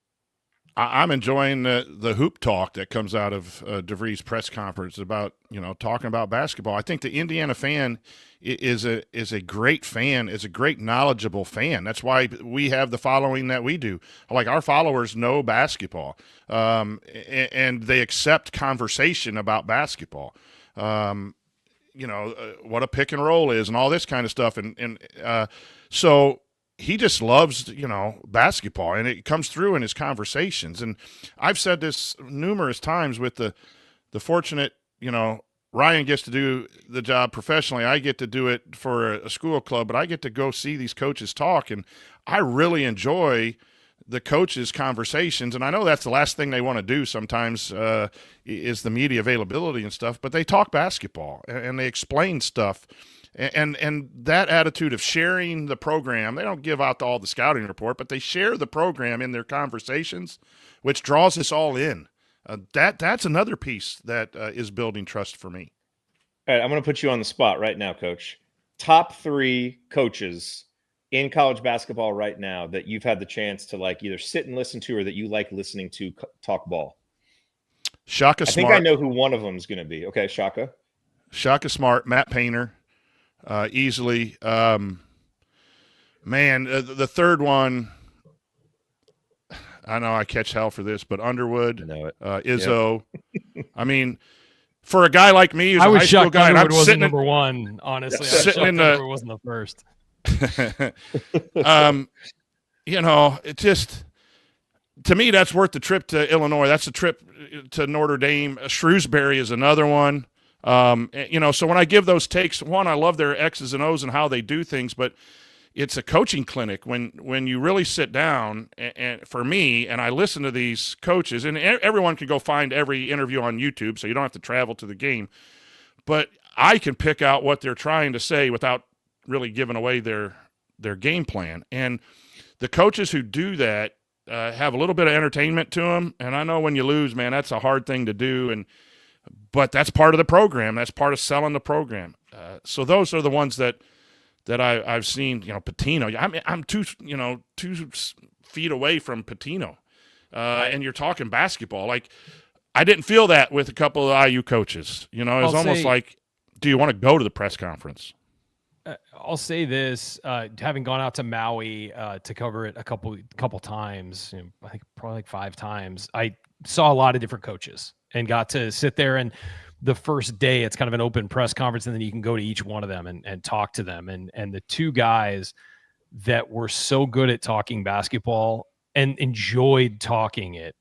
I'm enjoying the hoop talk that comes out of DeVries' press conference about, talking about basketball. I think the Indiana fan is a great fan, is a great knowledgeable fan. That's why we have the following that we do. Like, our followers know basketball, and they accept conversation about basketball. What a pick and roll is and all this kind of stuff. So he just loves, basketball, and it comes through in his conversations. And I've said this numerous times with the fortunate, Ryan gets to do the job professionally. I get to do it for a school club, but I get to go see these coaches talk, and I really enjoy the coaches' conversations. And I know that's the last thing they want to do sometimes is the media availability and stuff, but they talk basketball and they explain stuff. And that attitude of sharing the program, they don't give out all the scouting report, but they share the program in their conversations, which draws us all in. That's another piece that is building trust for me. All right, I'm going to put you on the spot right now, Coach. Top 3 coaches in college basketball right now that you've had the chance to either sit and listen to or that you like listening to talk ball. Shaka Smart. I think I know who one of them is going to be. Okay, Shaka. Shaka Smart, Matt Painter. Easily. The third one, I know I catch hell for this, but Underwood, I know it. Izzo. Yep. I mean, for a guy like me who's a high school guy, Underwood and I'm wasn't sitting number one, honestly. I was sitting in Underwood wasn't the first. It just, to me, that's worth the trip to Illinois. That's the trip to Notre Dame. Shrewsbury is another one. So when I give those takes, one, I love their X's and O's and how they do things, but it's a coaching clinic when you really sit down and for me, and I listen to these coaches, and everyone can go find every interview on YouTube, so you don't have to travel to the game, but I can pick out what they're trying to say without really giving away their game plan. And the coaches who do that have a little bit of entertainment to them. And I know when you lose, man, that's a hard thing to do. But that's part of the program. That's part of selling the program. So those are the ones that I've seen. Pitino. I'm 2 feet away from Pitino, and you're talking basketball. Like, I didn't feel that with a couple of IU coaches. It's almost like, do you want to go to the press conference? I'll say this: having gone out to Maui to cover it a couple times, I think probably 5 times, I saw a lot of different coaches and got to sit there. And the first day, it's kind of an open press conference, and then you can go to each one of them and talk to them. And the 2 guys that were so good at talking basketball and enjoyed talking it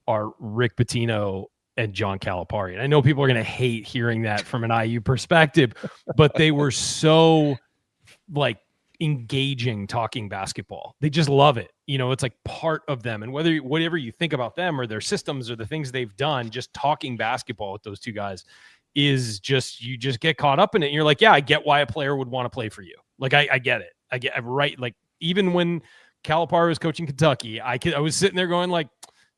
are Rick Pitino and John Calipari. And I know people are going to hate hearing that from an IU perspective, but they were so engaging talking basketball. They just love it. It's like part of them. And whatever you think about them or their systems or the things they've done, just talking basketball with those 2 guys is just, you just get caught up in it. And you're like, yeah, I get why a player would want to play for you. Like, I get it. Right. Like, even when Calipari was coaching Kentucky, I was sitting there going like,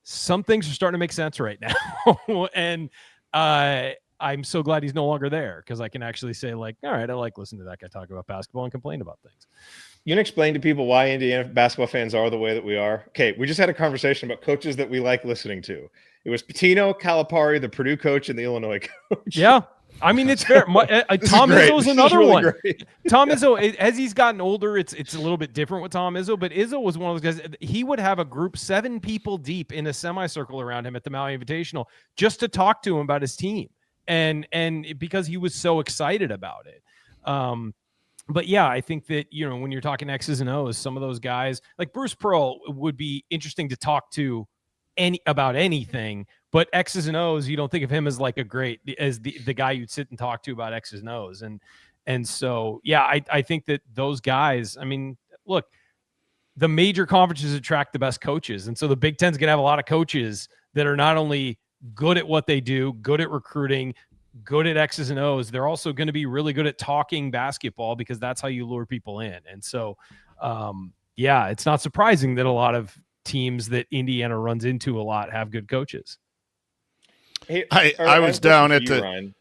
some things are starting to make sense right now. And I'm so glad he's no longer there, because I can actually say like, all right, I like listening to that guy talk about basketball and complain about things. You can explain to people why Indiana basketball fans are the way that we are. Okay, we just had a conversation about coaches that we like listening to. It was Pitino, Calipari, the Purdue coach, and the Illinois coach. Yeah. I mean, it's fair. Tom Izzo's another really one. Great. Tom Izzo, as he's gotten older, it's a little bit different with Tom Izzo, but Izzo was one of those guys. He would have a group 7 people deep in a semicircle around him at the Maui Invitational just to talk to him about his team, and because he was so excited about it. But yeah, I think that, when you're talking X's and O's, some of those guys like Bruce Pearl would be interesting to talk to about anything, but X's and O's, you don't think of him as like the guy you'd sit and talk to about X's and O's. And so, yeah, I think that those guys, I mean, look, the major conferences attract the best coaches. And so the Big Ten's going to have a lot of coaches that are not only good at what they do, good at recruiting, good at X's and O's, they're also going to be really good at talking basketball, because that's how you lure people in. And so, yeah, it's not surprising that a lot of teams that Indiana runs into a lot have good coaches. Hey, I was down at the. Ryan.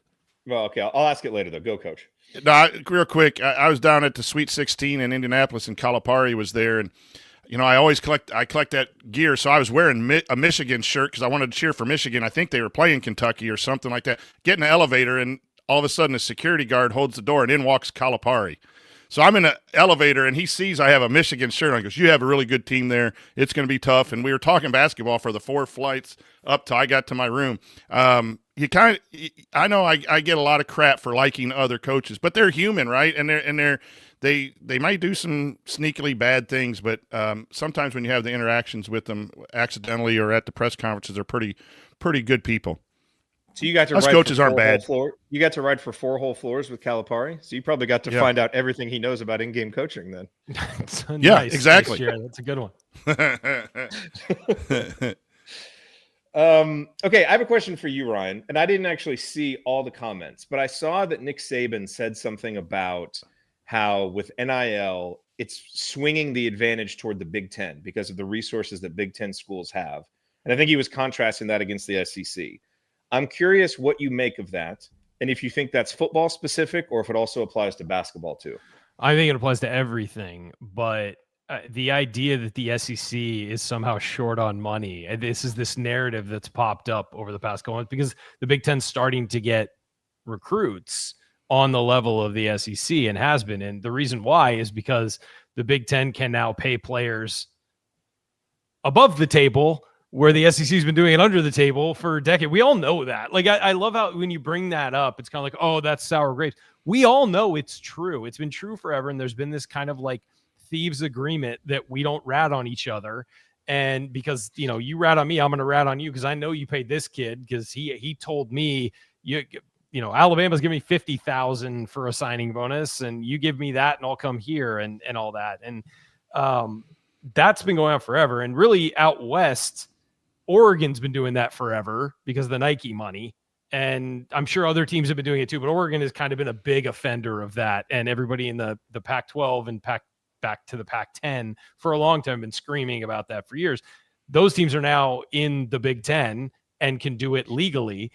Well, okay, I'll ask it later though. Go, Coach. No, real quick. I was down at the Sweet 16 in Indianapolis, and Calipari was there, and I always collect that gear. So I was wearing a Michigan shirt because I wanted to cheer for Michigan. I think they were playing Kentucky or something like that. Get in the elevator, and all of a sudden a security guard holds the door, and in walks Calipari. So I'm in an elevator, and he sees I have a Michigan shirt on. He goes, "You have a really good team there. It's going to be tough." And we were talking basketball for the 4 flights up till I got to my room. I know I get a lot of crap for liking other coaches, but they're human, right? And they might do some sneakily bad things, but sometimes when you have the interactions with them accidentally or at the press conferences, they're pretty good people. So you got to Us ride coaches aren't bad. You got to ride for 4 whole floors with Calipari, so you probably got to find out everything he knows about in-game coaching then. Yeah, exactly. That's a good one. Okay, I have a question for you, Ryan, and I didn't actually see all the comments, but I saw that Nick Saban said something about how with NIL, it's swinging the advantage toward the Big Ten because of the resources that Big Ten schools have. And I think he was contrasting that against the SEC. I'm curious what you make of that, and if you think that's football specific or if it also applies to basketball too. I think it applies to everything, but the idea that the SEC is somehow short on money, and this narrative that's popped up over the past couple months, because the Big Ten's starting to get recruits on the level of the SEC and has been. And the reason why is because the Big Ten can now pay players above the table, where the SEC has been doing it under the table for a decade. We all know that. Like, I love how when you bring that up, it's kind of like, oh, that's sour grapes. We all know it's true. It's been true forever. And there's been this kind of like thieves agreement that we don't rat on each other. And because, you rat on me, I'm going to rat on you because I know you paid this kid because he told me, Alabama's giving me $50,000 for a signing bonus, and you give me that and I'll come here and all that. And that's been going on forever. And really out West, Oregon's been doing that forever because of the Nike money. And I'm sure other teams have been doing it too, but Oregon has kind of been a big offender of that. And everybody in the Pac-12 and back to the Pac-10 for a long time have been screaming about that for years. Those teams are now in the Big Ten and can do it legally.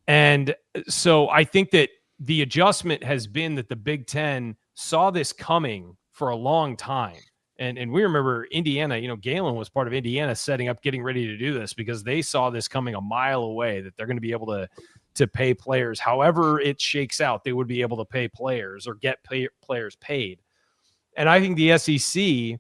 And so I think that the adjustment has been that the Big Ten saw this coming for a long time. And we remember Indiana, Galen was part of Indiana setting up, getting ready to do this because they saw this coming a mile away, that they're going to be able to pay players. However it shakes out, they would be able to pay players or get players paid. And I think the SEC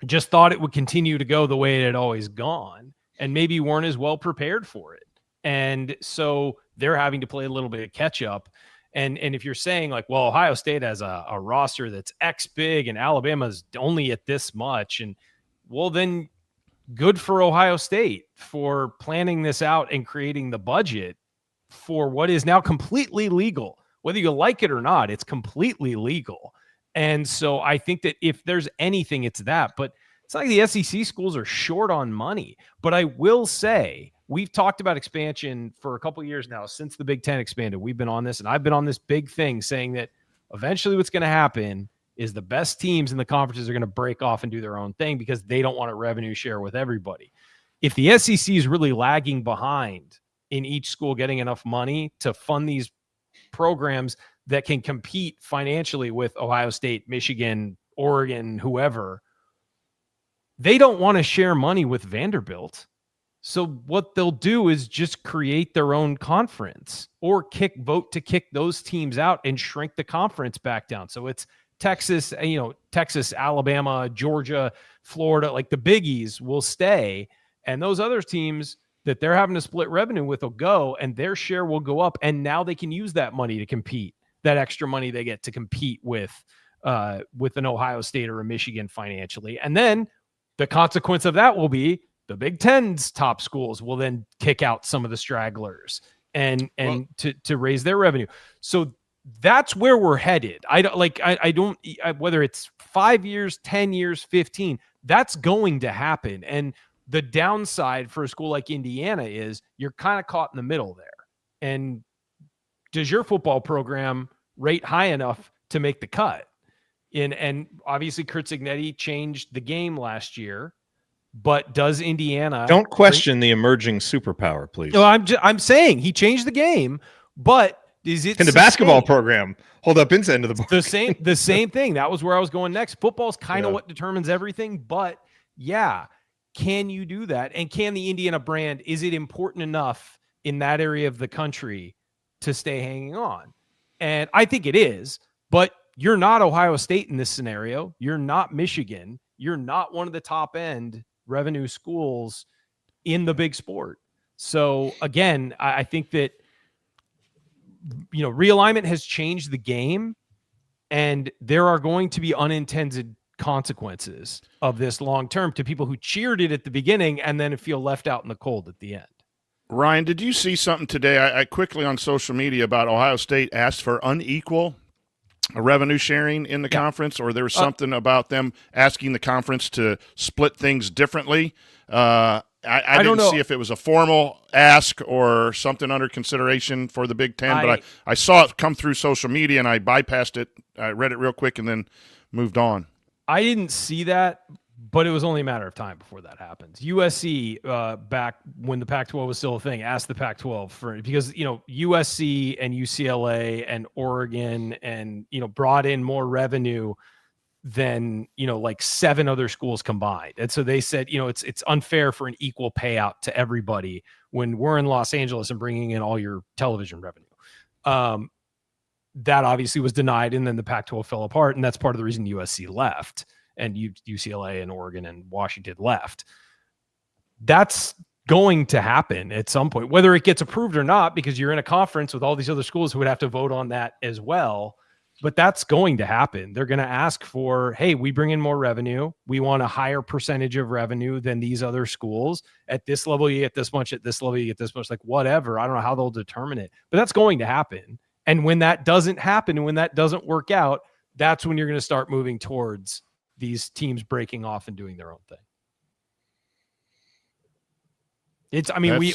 just thought it would continue to go the way it had always gone and maybe weren't as well prepared for it. And so they're having to play a little bit of catch up. And if you're saying like, well, Ohio State has a roster that's X big and Alabama's only at this much, and well, then good for Ohio State for planning this out and creating the budget for what is now completely legal. Whether you like it or not, it's completely legal. And so I think that if there's anything, it's that. But it's not like the SEC schools are short on money. But I will say we've talked about expansion for a couple of years now. Since the Big Ten expanded, we've been on this, and I've been on this big thing saying that eventually what's going to happen is the best teams in the conferences are going to break off and do their own thing because they don't want to revenue share with everybody. If the SEC is really lagging behind in each school getting enough money to fund these programs that can compete financially with Ohio State, Michigan, Oregon, whoever, they don't want to share money with Vanderbilt. So what they'll do is just create their own conference or vote to kick those teams out and shrink the conference back down. So it's Texas, Texas, Alabama, Georgia, Florida, like the biggies will stay. And those other teams that they're having to split revenue with will go, and their share will go up. And now they can use that money to compete, that extra money they get to compete with an Ohio State or a Michigan financially. And then the consequence of that will be the Big Ten's top schools will then kick out some of the stragglers and to raise their revenue. So that's where we're headed. I don't whether it's 5 years, 10 years, 15, that's going to happen. And the downside for a school like Indiana is you're kind of caught in the middle there. And does your football program rate high enough to make the cut? And obviously Kurt Cignetti changed the game last year, but does Indiana don't question the emerging superpower, please? No, I'm saying he changed the game, but is it can the basketball program hold up its end of the bar? The same thing. That was where I was going next. Football's kind of what determines everything, but can you do that? And can the Indiana brand, is it important enough in that area of the country to stay hanging on? And I think it is, but you're not Ohio State in this scenario. You're not Michigan. You're not one of the top end revenue schools in the big sport. So again, I think that, realignment has changed the game, and there are going to be unintended consequences of this long term to people who cheered it at the beginning and then feel left out in the cold at the end. Ryan, did you see something today? I quickly on social media about Ohio State asked for unequal revenue sharing in the conference, or there was something about them asking the conference to split things differently. I didn't see if it was a formal ask or something under consideration for the Big Ten, but I saw it come through social media and I bypassed it. I read it real quick and then moved on. I didn't see that, but it was only a matter of time before that happens. USC, back when the Pac-12 was still a thing, asked the Pac-12 because USC and UCLA and Oregon and brought in more revenue than like 7 other schools combined, and so they said it's unfair for an equal payout to everybody when we're in Los Angeles and bringing in all your television revenue. That obviously was denied, and then the Pac-12 fell apart, and that's part of the reason USC left, and UCLA and Oregon and Washington left. That's going to happen at some point, whether it gets approved or not, because you're in a conference with all these other schools who would have to vote on that as well. But that's going to happen. They're going to ask for, hey, we bring in more revenue. We want a higher percentage of revenue than these other schools. At this level, you get this much. At this level, you get this much. Like whatever. I don't know how they'll determine it, but that's going to happen. And when that doesn't happen and when that doesn't work out, that's when you're going to start moving towards these teams breaking off and doing their own thing.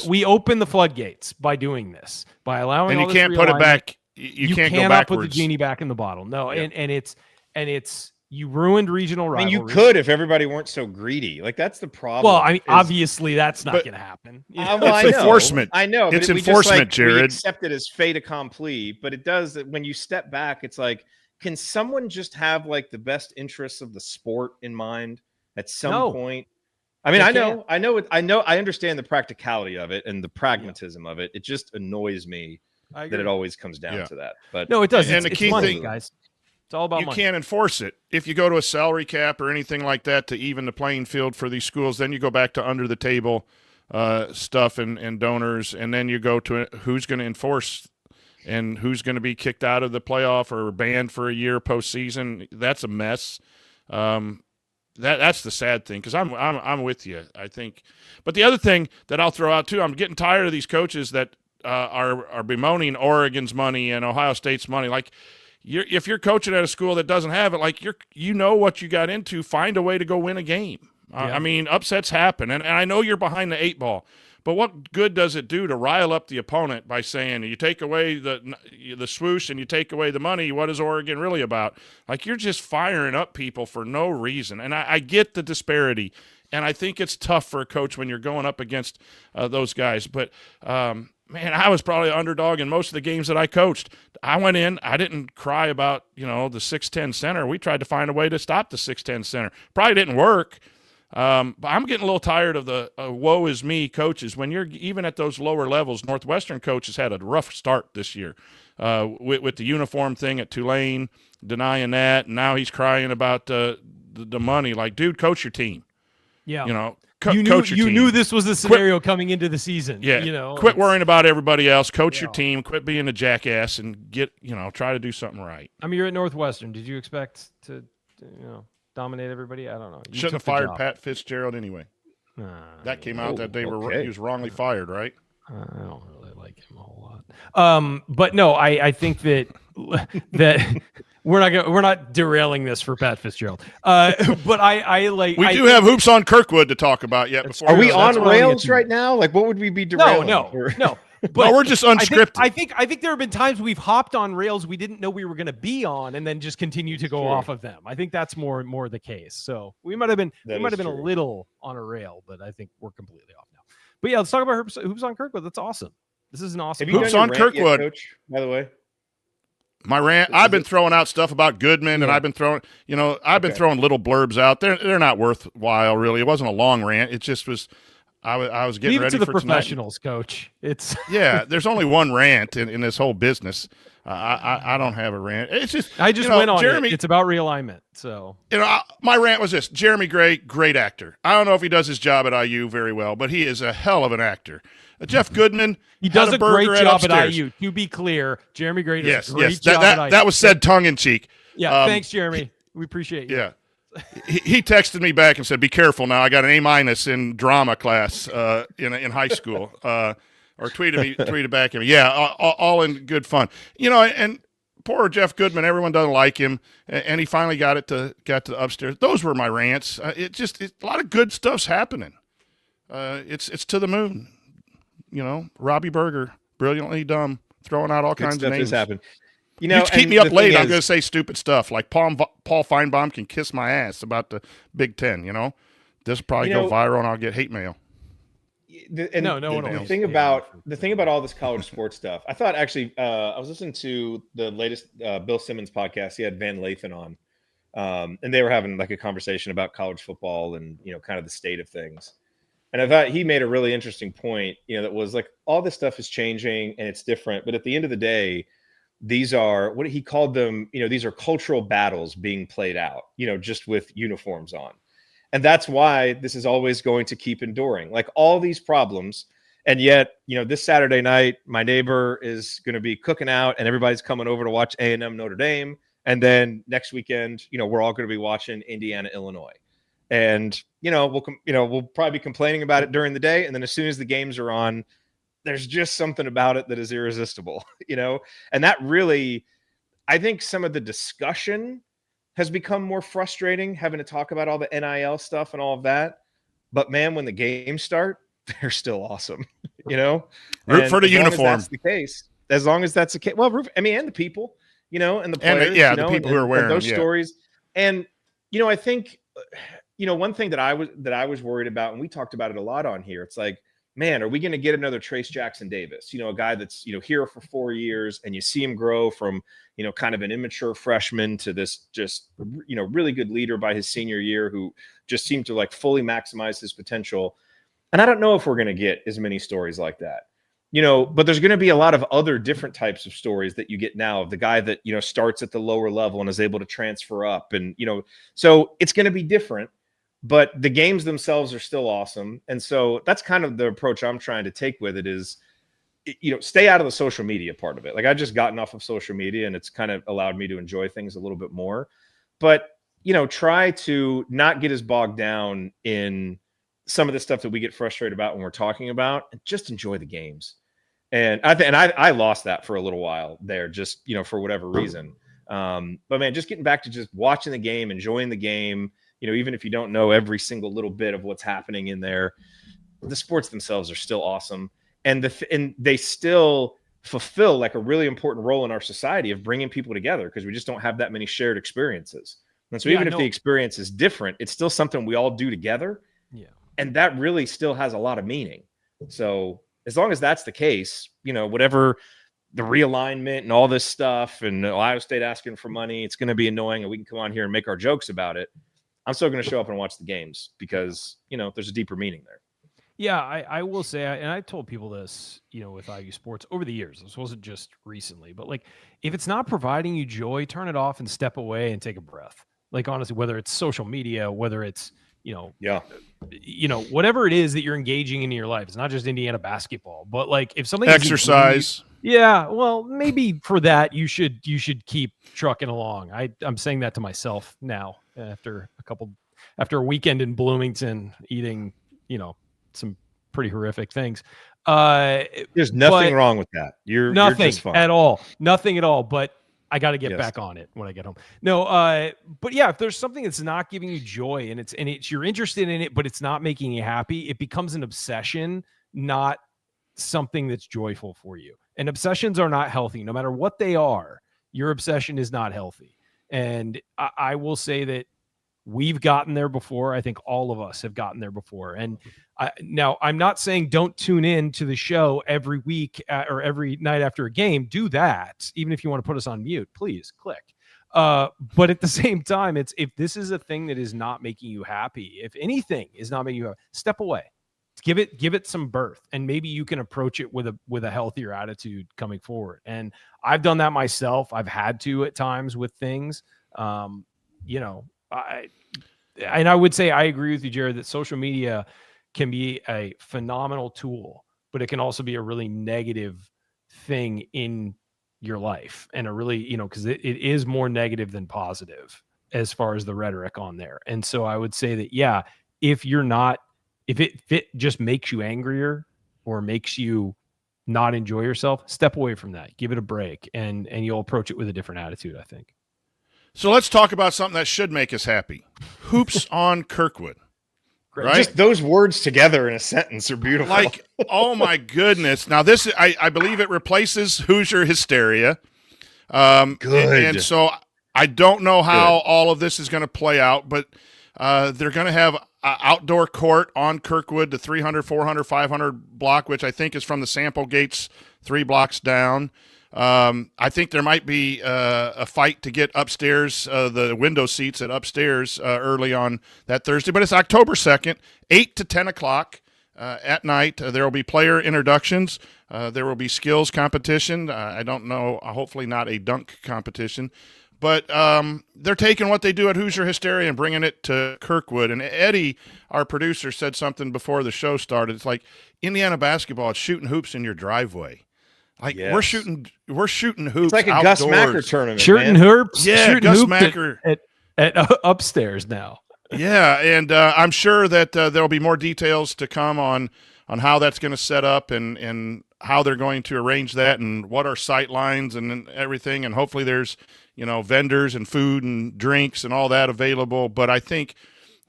We open the floodgates by doing this, by allowing, and you can't put it back. You can't go backwards. Put the genie back in the bottle. No, yeah. and it's you ruined regional rivalries. I mean, you could if everybody weren't so greedy. Like that's the problem. Well, I mean, obviously that's not going to happen. It's enforcement. I know. It's enforcement, Jerod. We accept it as fait accompli, but it does that when you step back. It's like, can someone just have like the best interests of the sport in mind at some point? I mean, I understand the practicality of it and the pragmatism of it. It just annoys me that it always comes down to that. But no, it does. And the key money, thing, guys, it's all about you money. can't enforce it. If you go to a salary cap or anything like that to even the playing field for these schools, then you go back to under the table stuff and donors, and then you go to who's going to enforce and who's going to be kicked out of the playoff or banned for a year postseason. That's a mess. That's the sad thing, because I'm with you, I think. But the other thing that I'll throw out too, I'm getting tired of these coaches that are bemoaning Oregon's money and Ohio State's money. Like, if you're coaching at a school that doesn't have it, like you know what you got into. Find a way to go win a game. I mean, upsets happen, and I know you're behind the 8 ball, But what good does it do to rile up the opponent by saying you take away the swoosh and you take away the money? What is Oregon really about? Like, you're just firing up people for no reason. And I get the disparity, and I think it's tough for a coach when you're going up against those guys. But man, I was probably an underdog in most of the games that I coached. I went in, I didn't cry about, the 6'10" center. We tried to find a way to stop the 6'10" center. Probably didn't work. But I'm getting a little tired of the woe is me coaches. When you're even at those lower levels, Northwestern coaches had a rough start this year with the uniform thing at Tulane, denying that. And now he's crying about the money. Like, dude, coach your team. Yeah. Coach your team. You knew this was the scenario coming into the season. Yeah. Quit worrying about everybody else. Coach your team. Quit being a jackass and try to do something right. I mean, you're at Northwestern. Did you expect to dominate everybody? I don't know. You shouldn't have fired Pat Fitzgerald anyway. That came out that day he was wrongly fired, right? I don't really like him a whole lot. But no, I think that we're not derailing this for Pat Fitzgerald. But I like we do have Hoops on Kirkwood to talk about yet. Before are we on rails right now? Like, what would we be derailing? No. But no, we're just unscripted. I think there have been times we've hopped on rails we didn't know we were going to be on, and then just continue to go off of them. I think that's more the case. So we might have been a little on a rail, but I think we're completely off now. But yeah, let's talk about Hoops on Kirkwood. That's awesome. This is an awesome. Hoops on Kirkwood, yet, Coach, by the way. My rant. I've been throwing out stuff about Goodman, and I've been throwing, throwing little blurbs out. They're not worthwhile, really. It wasn't a long rant. It just was. I was getting ready for the professionals, Coach. It's there's only one rant in this whole business. I don't have a rant. It's just I just went on Jeremy. It's about realignment. So my rant was this: Jeremy Gray, great actor. I don't know if he does his job at IU very well, but he is a hell of an actor. Jeff Goodman, he does a great job at IU. To be clear, Jeremy Gray does a great job at IU. That was said tongue in cheek. Yeah, thanks, Jeremy. We appreciate you. Yeah. He texted me back and said, "Be careful now. I got an A- in drama class in high school." Or tweeted back at me. Yeah, all in good fun. And poor Jeff Goodman. Everyone doesn't like him, and he finally got to the upstairs. Those were my rants. It's a lot of good stuff's happening. It's to the moon. Robbie Berger, brilliantly dumb, throwing out all kinds of names. Happened. You keep me up late, I'm going to say stupid stuff like Paul Feinbaum can kiss my ass about the Big Ten. This will probably go viral, and I'll get hate mail. The thing about all this college sports stuff, I thought actually, I was listening to the latest Bill Simmons podcast. He had Van Lathan on, and they were having like a conversation about college football and kind of the state of things. And I thought he made a really interesting point. That was like all this stuff is changing and it's different, but at the end of the day, these are what he called them, these are cultural battles being played out, just with uniforms on. And that's why this is always going to keep enduring, like all these problems. And yet, this Saturday night, my neighbor is going to be cooking out and everybody's coming over to watch A&M Notre Dame. And then next weekend, we're all going to be watching Indiana, Illinois. And, we'll probably be complaining about it during the day. And then as soon as the games are on, there's just something about it that is irresistible, and that really, I think some of the discussion has become more frustrating, having to talk about all the NIL stuff and all of that. But man, when the games start, they're still awesome, Root for the uniform. As long as that's the case. Well, and the people, and the players, the people who are wearing those stories. And, I think, one thing that I was worried about, and we talked about it a lot on here, it's like, man, are we going to get another Trace Jackson Davis? A guy that's, here for 4 years and you see him grow from, kind of an immature freshman to this just, really good leader by his senior year who just seemed to like fully maximize his potential. And I don't know if we're going to get as many stories like that, but there's going to be a lot of other different types of stories that you get now of the guy that, starts at the lower level and is able to transfer up. And, so it's going to be different. But the games themselves are still awesome. And so that's kind of the approach I'm trying to take with it is, stay out of the social media part of it. Like I've just gotten off of social media and it's kind of allowed me to enjoy things a little bit more. But, try to not get as bogged down in some of the stuff that we get frustrated about when we're talking about and just enjoy the games. And I lost that for a little while there, just, for whatever reason. But man, just getting back to just watching the game, enjoying the game, even if you don't know every single little bit of what's happening in there, the sports themselves are still awesome. And and they still fulfill like a really important role in our society of bringing people together, because we just don't have that many shared experiences. And so even if the experience is different, it's still something we all do together. Yeah. And that really still has a lot of meaning. So as long as that's the case, whatever the realignment and all this stuff and Ohio State asking for money, it's going to be annoying and we can come on here and make our jokes about it. I'm still going to show up and watch the games because, there's a deeper meaning there. Yeah, I will say, and I told people this, with IU sports over the years. This wasn't just recently, but like, if it's not providing you joy, turn it off and step away and take a breath. Like, honestly, whether it's social media, whether it's, whatever it is that you're engaging in your life, it's not just Indiana basketball, but like if something exercise. Yeah, well, maybe for that you should keep trucking along. I'm saying that to myself now after a weekend in Bloomington eating, some pretty horrific things. There's nothing wrong with that. You're just fine. At all. Nothing at all. But I got to get back on it when I get home. No, but yeah, if there's something that's not giving you joy and it's you're interested in it, but it's not making you happy, it becomes an obsession, not something that's joyful for you. And obsessions are not healthy. No matter what they are, your obsession is not healthy. And I will say that we've gotten there before. I think all of us have gotten there before. And now I'm not saying don't tune in to the show every week or every night after a game. Do that. Even if you want to put us on mute, please click. But at the same time, if this is a thing that is not making you happy, if anything is not making you happy, step away. Give it some birth, and maybe you can approach it with a healthier attitude coming forward. And I've done that myself. I've had to at times with things. I would say I agree with you, Jerod, that social media can be a phenomenal tool, but it can also be a really negative thing in your life, and a really, because it is more negative than positive as far as the rhetoric on there. And so I would say that, yeah, if it just makes you angrier or makes you not enjoy yourself, step away from that, give it a break, and you'll approach it with a different attitude, I think. So let's talk about something that should make us happy. Hoops on Kirkwood. Right? Just those words together in a sentence are beautiful. Like, oh my goodness. Now this, I believe it replaces Hoosier Hysteria. Good. And so I don't know how all of this is going to play out, but they're going to have an outdoor court on Kirkwood, the 300, 400, 500 block, which I think is from the sample gates 3 blocks down. I think there might be a fight to get upstairs, the window seats at upstairs early on that Thursday. But it's October 2nd, 8 to 10 o'clock at night. There will be player introductions. There will be skills competition. I don't know, hopefully not a dunk competition. But they're taking what they do at Hoosier Hysteria and bringing it to Kirkwood. And Eddie, our producer, said something before the show started. It's like Indiana basketball, it's shooting hoops in your driveway. Like, we're shooting hoops. It's like a outdoors. Gus Macker tournament. Shooting hoops. Yeah, shooting Gus hoops Macker at upstairs now. Yeah, and I'm sure that there'll be more details to come on how that's going to set up and how they're going to arrange that and what are sight lines and everything. And hopefully there's, vendors and food and drinks and all that available. But I think,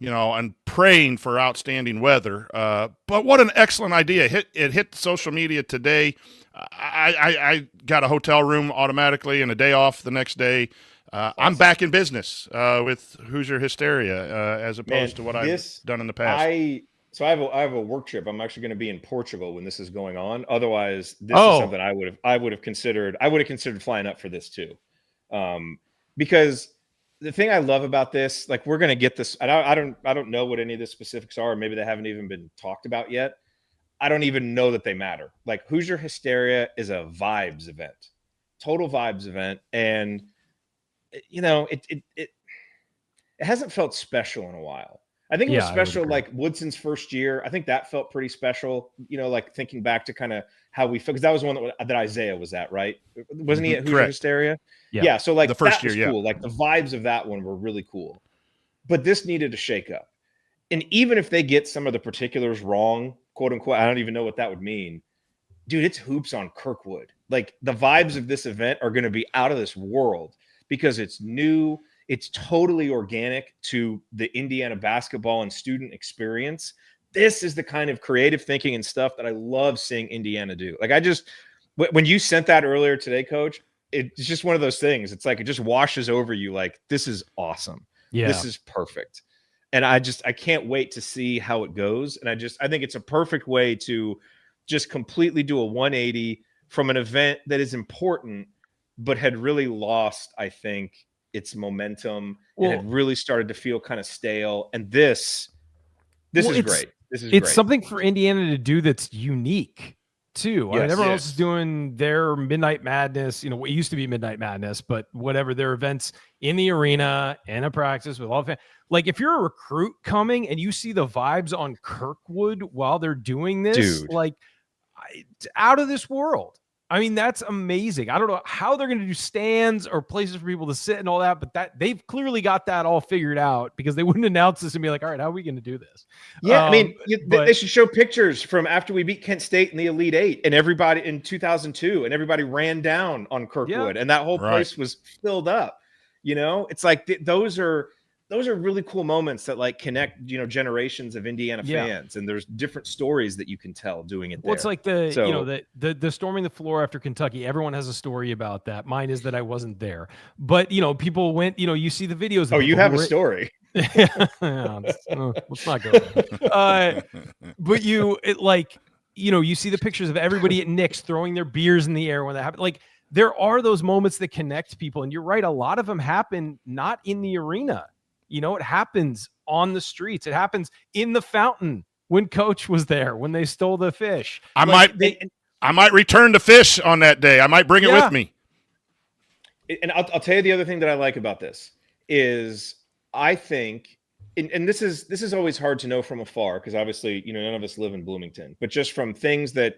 I'm praying for outstanding weather. But what an excellent idea. It hit social media today. I got a hotel room automatically and a day off the next day. Awesome. I'm back in business with Hoosier Hysteria as opposed to what I've done in the past. So I have a work trip. I'm actually going to be in Portugal when this is going on. Otherwise, this is something I would have considered. I would have considered flying up for this too, because the thing I love about this, like, we're going to get this. I don't know what any of the specifics are. Or maybe they haven't even been talked about yet. I don't even know that they matter. Like, Hoosier Hysteria is a vibes event, total vibes event, and it hasn't felt special in a while. I think it was special like Woodson's first year. I think that felt pretty special, like thinking back to kind of how we felt, because that was one that Isaiah was at, right? Wasn't he at Hoosier Hysteria? Yeah. So like the first year, was cool. Like the vibes of that one were really cool, but this needed to shake up. And even if they get some of the particulars wrong, quote unquote, I don't even know what that would mean. Dude, it's hoops on Kirkwood. Like, the vibes of this event are going to be out of this world because it's new. It's totally organic to the Indiana basketball and student experience. this is the kind of creative thinking and stuff that I love seeing Indiana do. Like when you sent that earlier today, Coach, it's just one of those things. It's like it just washes over you. Like, this is awesome. Yeah. This is perfect. And I can't wait to see how it goes. And I think it's a perfect way to just completely do a 180 from an event that is important, but had really lost, I think, its momentum and had really started to feel kind of stale. And this is great. It's great. Something for Indiana to do that's unique too. Yes, I mean, everyone else is doing their Midnight Madness, what used to be Midnight Madness, but whatever, their events in the arena and a practice with all the like, if you're a recruit coming and you see the vibes on Kirkwood while they're doing this, Dude. like, out of this world. I mean, that's amazing. I don't know how they're going to do stands or places for people to sit and all that, but that they've clearly got that all figured out, because they wouldn't announce this and be like, all right, how are we going to do this? Yeah. I mean, they should show pictures from after we beat Kent State in the Elite Eight, and everybody in 2002, and everybody ran down on Kirkwood, and that whole place was filled up. It's like those are really cool moments that like connect, generations of Indiana fans, and there's different stories that you can tell doing it there. Well, it's like the storming the floor after Kentucky. Everyone has a story about that. Mine is that I wasn't there, but people went. You see the videos. Oh, you have a story. Let's not go there. But you see the pictures of everybody at Nick's throwing their beers in the air when that happened. Like, there are those moments that connect people, and you're right. A lot of them happen not in the arena. It happens on the streets. It happens in the fountain when Coach was there, when they stole the fish. I might return to fish on that day. I might bring it with me. And I'll tell you the other thing that I like about this is I think, and this is always hard to know from afar, because obviously, none of us live in Bloomington, but just from things that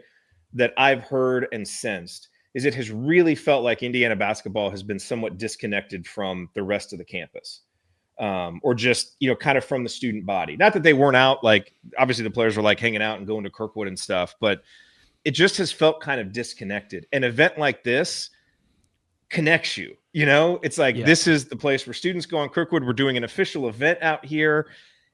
I've heard and sensed, is it has really felt like Indiana basketball has been somewhat disconnected from the rest of the campus. Or just, kind of from the student body. Not that they weren't out, like, obviously the players were like hanging out and going to Kirkwood and stuff, but it just has felt kind of disconnected. An event like this connects you, it's like, this is the place where students go on Kirkwood. We're doing an official event out here.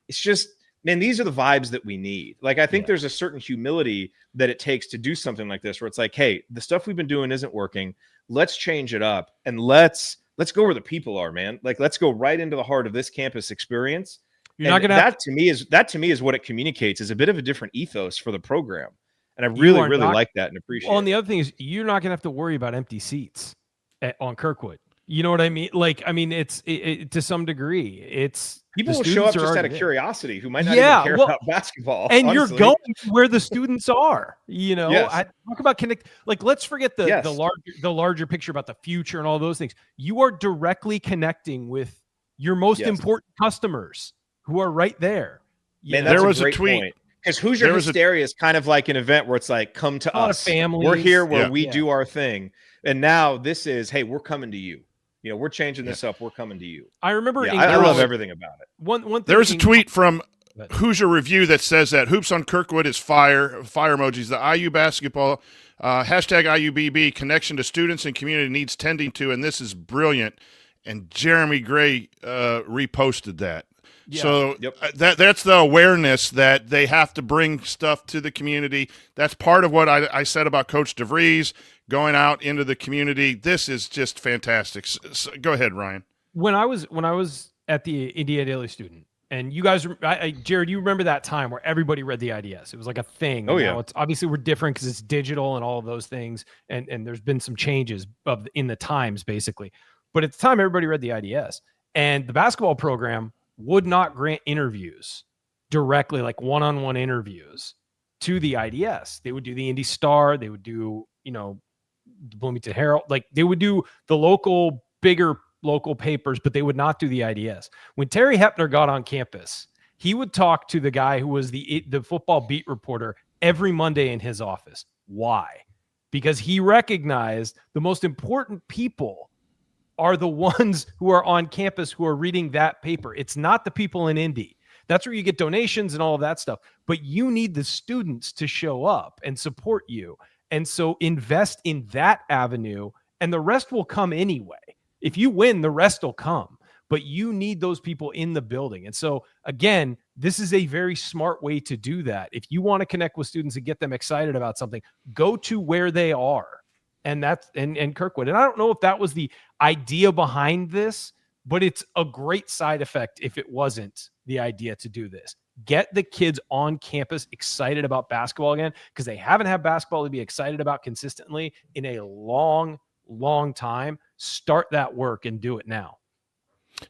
It's just, man, these are the vibes that we need. Like, I think there's a certain humility that it takes to do something like this, where it's like, hey, the stuff we've been doing isn't working. Let's change it up, and let's go where the people are, man. Like, let's go right into the heart of this campus experience. That to me is what it communicates, is a bit of a different ethos for the program. And I really like that and appreciate it. Well, and the other thing is, you're not going to have to worry about empty seats on Kirkwood. You know what I mean? Like, I mean, it's to some degree, it's people will show up just out of curiosity who might not even care about basketball. And honestly. You're going where the students are. Yes. I talk about connect. Like, let's forget the larger picture about the future and all those things. You are directly connecting with your most important customers who are right there. Man, there was a tweet. Because Hoosier Hysteria is kind of like an event where it's like, come to us. We're here where we do our thing. And now this is, hey, we're coming to you. We're changing this up. We're coming to you. I remember. I love everything about it. One thing. There was a tweet from Hoosier Review that says that Hoops on Kirkwood is fire emojis. The IU basketball hashtag IUBB connection to students and community needs tending to, and this is brilliant. And Jeremy Gray reposted that. Yeah. So that's the awareness that they have to bring stuff to the community. That's part of what I said about Coach DeVries going out into the community. This is just fantastic. So go ahead, Ryan. When I was at the Indiana Daily Student, and you guys, Jerod, you remember that time where everybody read the IDS? It was like a thing. Oh, yeah. Now it's obviously we're different because it's digital and all of those things, and there's been some changes in the times basically. But at the time, everybody read the IDS, and the basketball program would not grant interviews directly, like one-on-one interviews to the IDS. They would do the Indy Star. They would do, the Bloomington Herald. Like, they would do the bigger local papers, but they would not do the IDS. When Terry Hepner got on campus, he would talk to the guy who was the football beat reporter every Monday in his office. Why? Because he recognized the most important people are the ones who are on campus who are reading that paper. It's not the people in Indy. That's where you get donations and all of that stuff. But you need the students to show up and support you. And so invest in that avenue, and the rest will come anyway. If you win, the rest will come. But you need those people in the building. And so, again, This is a very smart way to do that. If you want to connect with students and get them excited about something, go to where they are. And that's and Kirkwood. And I don't know if that was the idea behind this, but it's a great side effect if it wasn't the idea to do this. Get the kids on campus excited about basketball again, because they haven't had basketball to be excited about consistently in a long, long time. Start that work and do it now.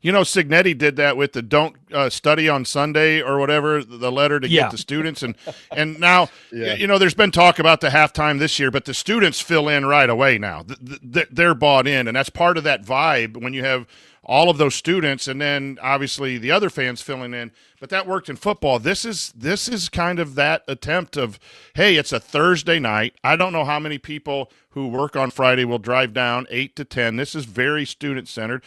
Signetti did that with the don't study on Sunday or whatever, the letter to get the students. And now, there's been talk about the halftime this year, but the students fill in right away now. They're bought in, and that's part of that vibe when you have all of those students and then obviously the other fans filling in. But that worked in football. This is kind of that attempt of, hey, it's a Thursday night. I don't know how many people who work on Friday will drive down 8 to 10. This is very student-centered.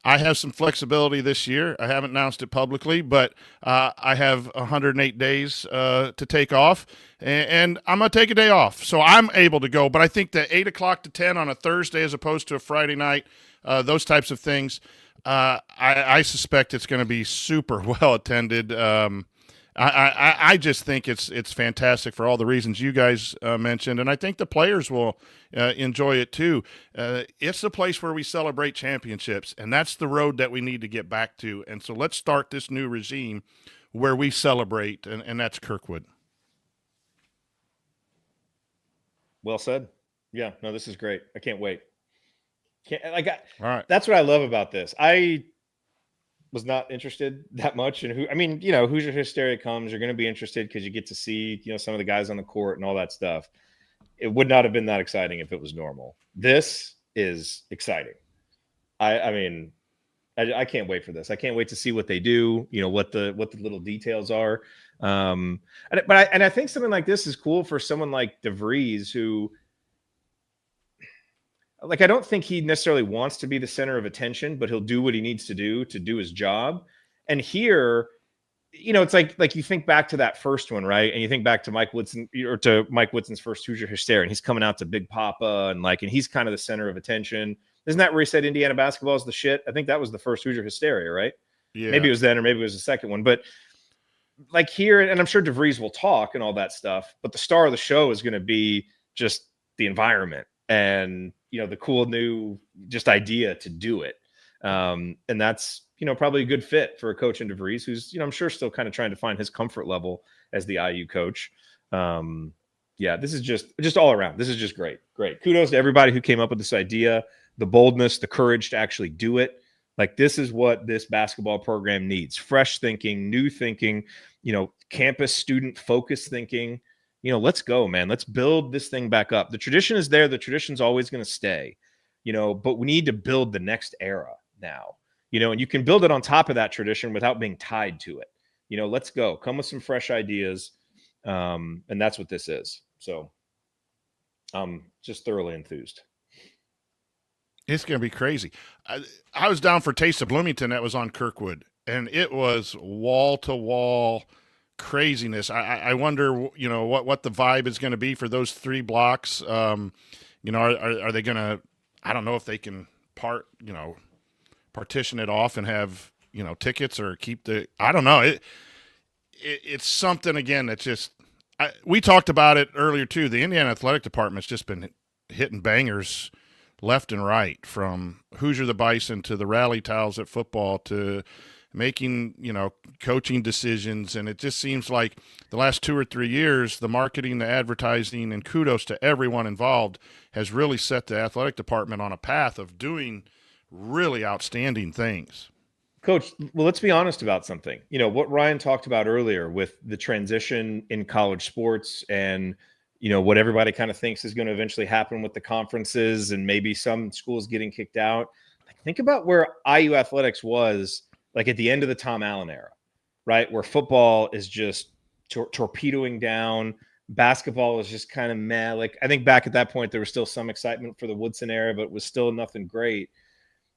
I have some flexibility this year. I haven't announced it publicly, but I have 108 days to take off, and I'm going to take a day off. So I'm able to go, but I think that 8 o'clock to 10 on a Thursday as opposed to a Friday night, those types of things, I suspect it's going to be super well attended. I just think it's fantastic for all the reasons you guys mentioned, and I think the players will enjoy it too. It's the place where we celebrate championships, and that's the road that we need to get back to. And so let's start this new regime where we celebrate, and that's Kirkwood. Well said. Yeah, no, this is great. I can't wait. All right. That's what I love about this. I was not interested that much in Hoosier hysteria comes. You're going to be interested because you get to see, some of the guys on the court and all that stuff. It would not have been that exciting if it was normal. This is exciting. I can't wait for this. I can't wait to see what they do. What the little details are. But I think something like this is cool for someone like DeVries, who, I don't think he necessarily wants to be the center of attention, but he'll do what he needs to do his job. And here, it's like you think back to that first one, right? And you think back to Mike Woodson's first Hoosier hysteria, and he's coming out to Big Papa and he's kind of the center of attention. Isn't that where he said Indiana basketball is the shit? I think that was the first Hoosier hysteria, right? Yeah. Maybe it was then, or maybe it was the second one. But here, and I'm sure DeVries will talk and all that stuff, but the star of the show is going to be just the environment and the cool new just idea to do it. And that's, probably a good fit for a coach in DeVries, who's, I'm sure still kind of trying to find his comfort level as the IU coach. This is just all around. This is just great. Great. Kudos to everybody who came up with this idea, the boldness, the courage to actually do it. This is what this basketball program needs. Fresh thinking, new thinking, campus student focused thinking. Let's go, man. Let's build this thing back up. The tradition is there. The tradition's always going to stay, but we need to build the next era now, and you can build it on top of that tradition without being tied to it. Let's go. Come with some fresh ideas. And that's what this is. So I'm just thoroughly enthused. It's going to be crazy. I was down for Taste of Bloomington that was on Kirkwood, and it was wall-to-wall craziness. I wonder, what the vibe is going to be for those 3 blocks. Are they going to? I don't know if they can partition it off and have tickets or keep the. I don't know. It's something again that just. We talked about it earlier too. The Indiana Athletic Department's just been hitting bangers left and right, from Hooser the Bison to the rally towels at football to making, coaching decisions. And it just seems like the last 2 or 3 years, the marketing, the advertising, and kudos to everyone involved has really set the athletic department on a path of doing really outstanding things. Coach, well, let's be honest about something. What Ryan talked about earlier with the transition in college sports and, what everybody kind of thinks is going to eventually happen with the conferences and maybe some schools getting kicked out. Think about where IU athletics was at the end of the Tom Allen era, right? Where football is just torpedoing down. Basketball is just kind of meh. I think back at that point, there was still some excitement for the Woodson era, but it was still nothing great.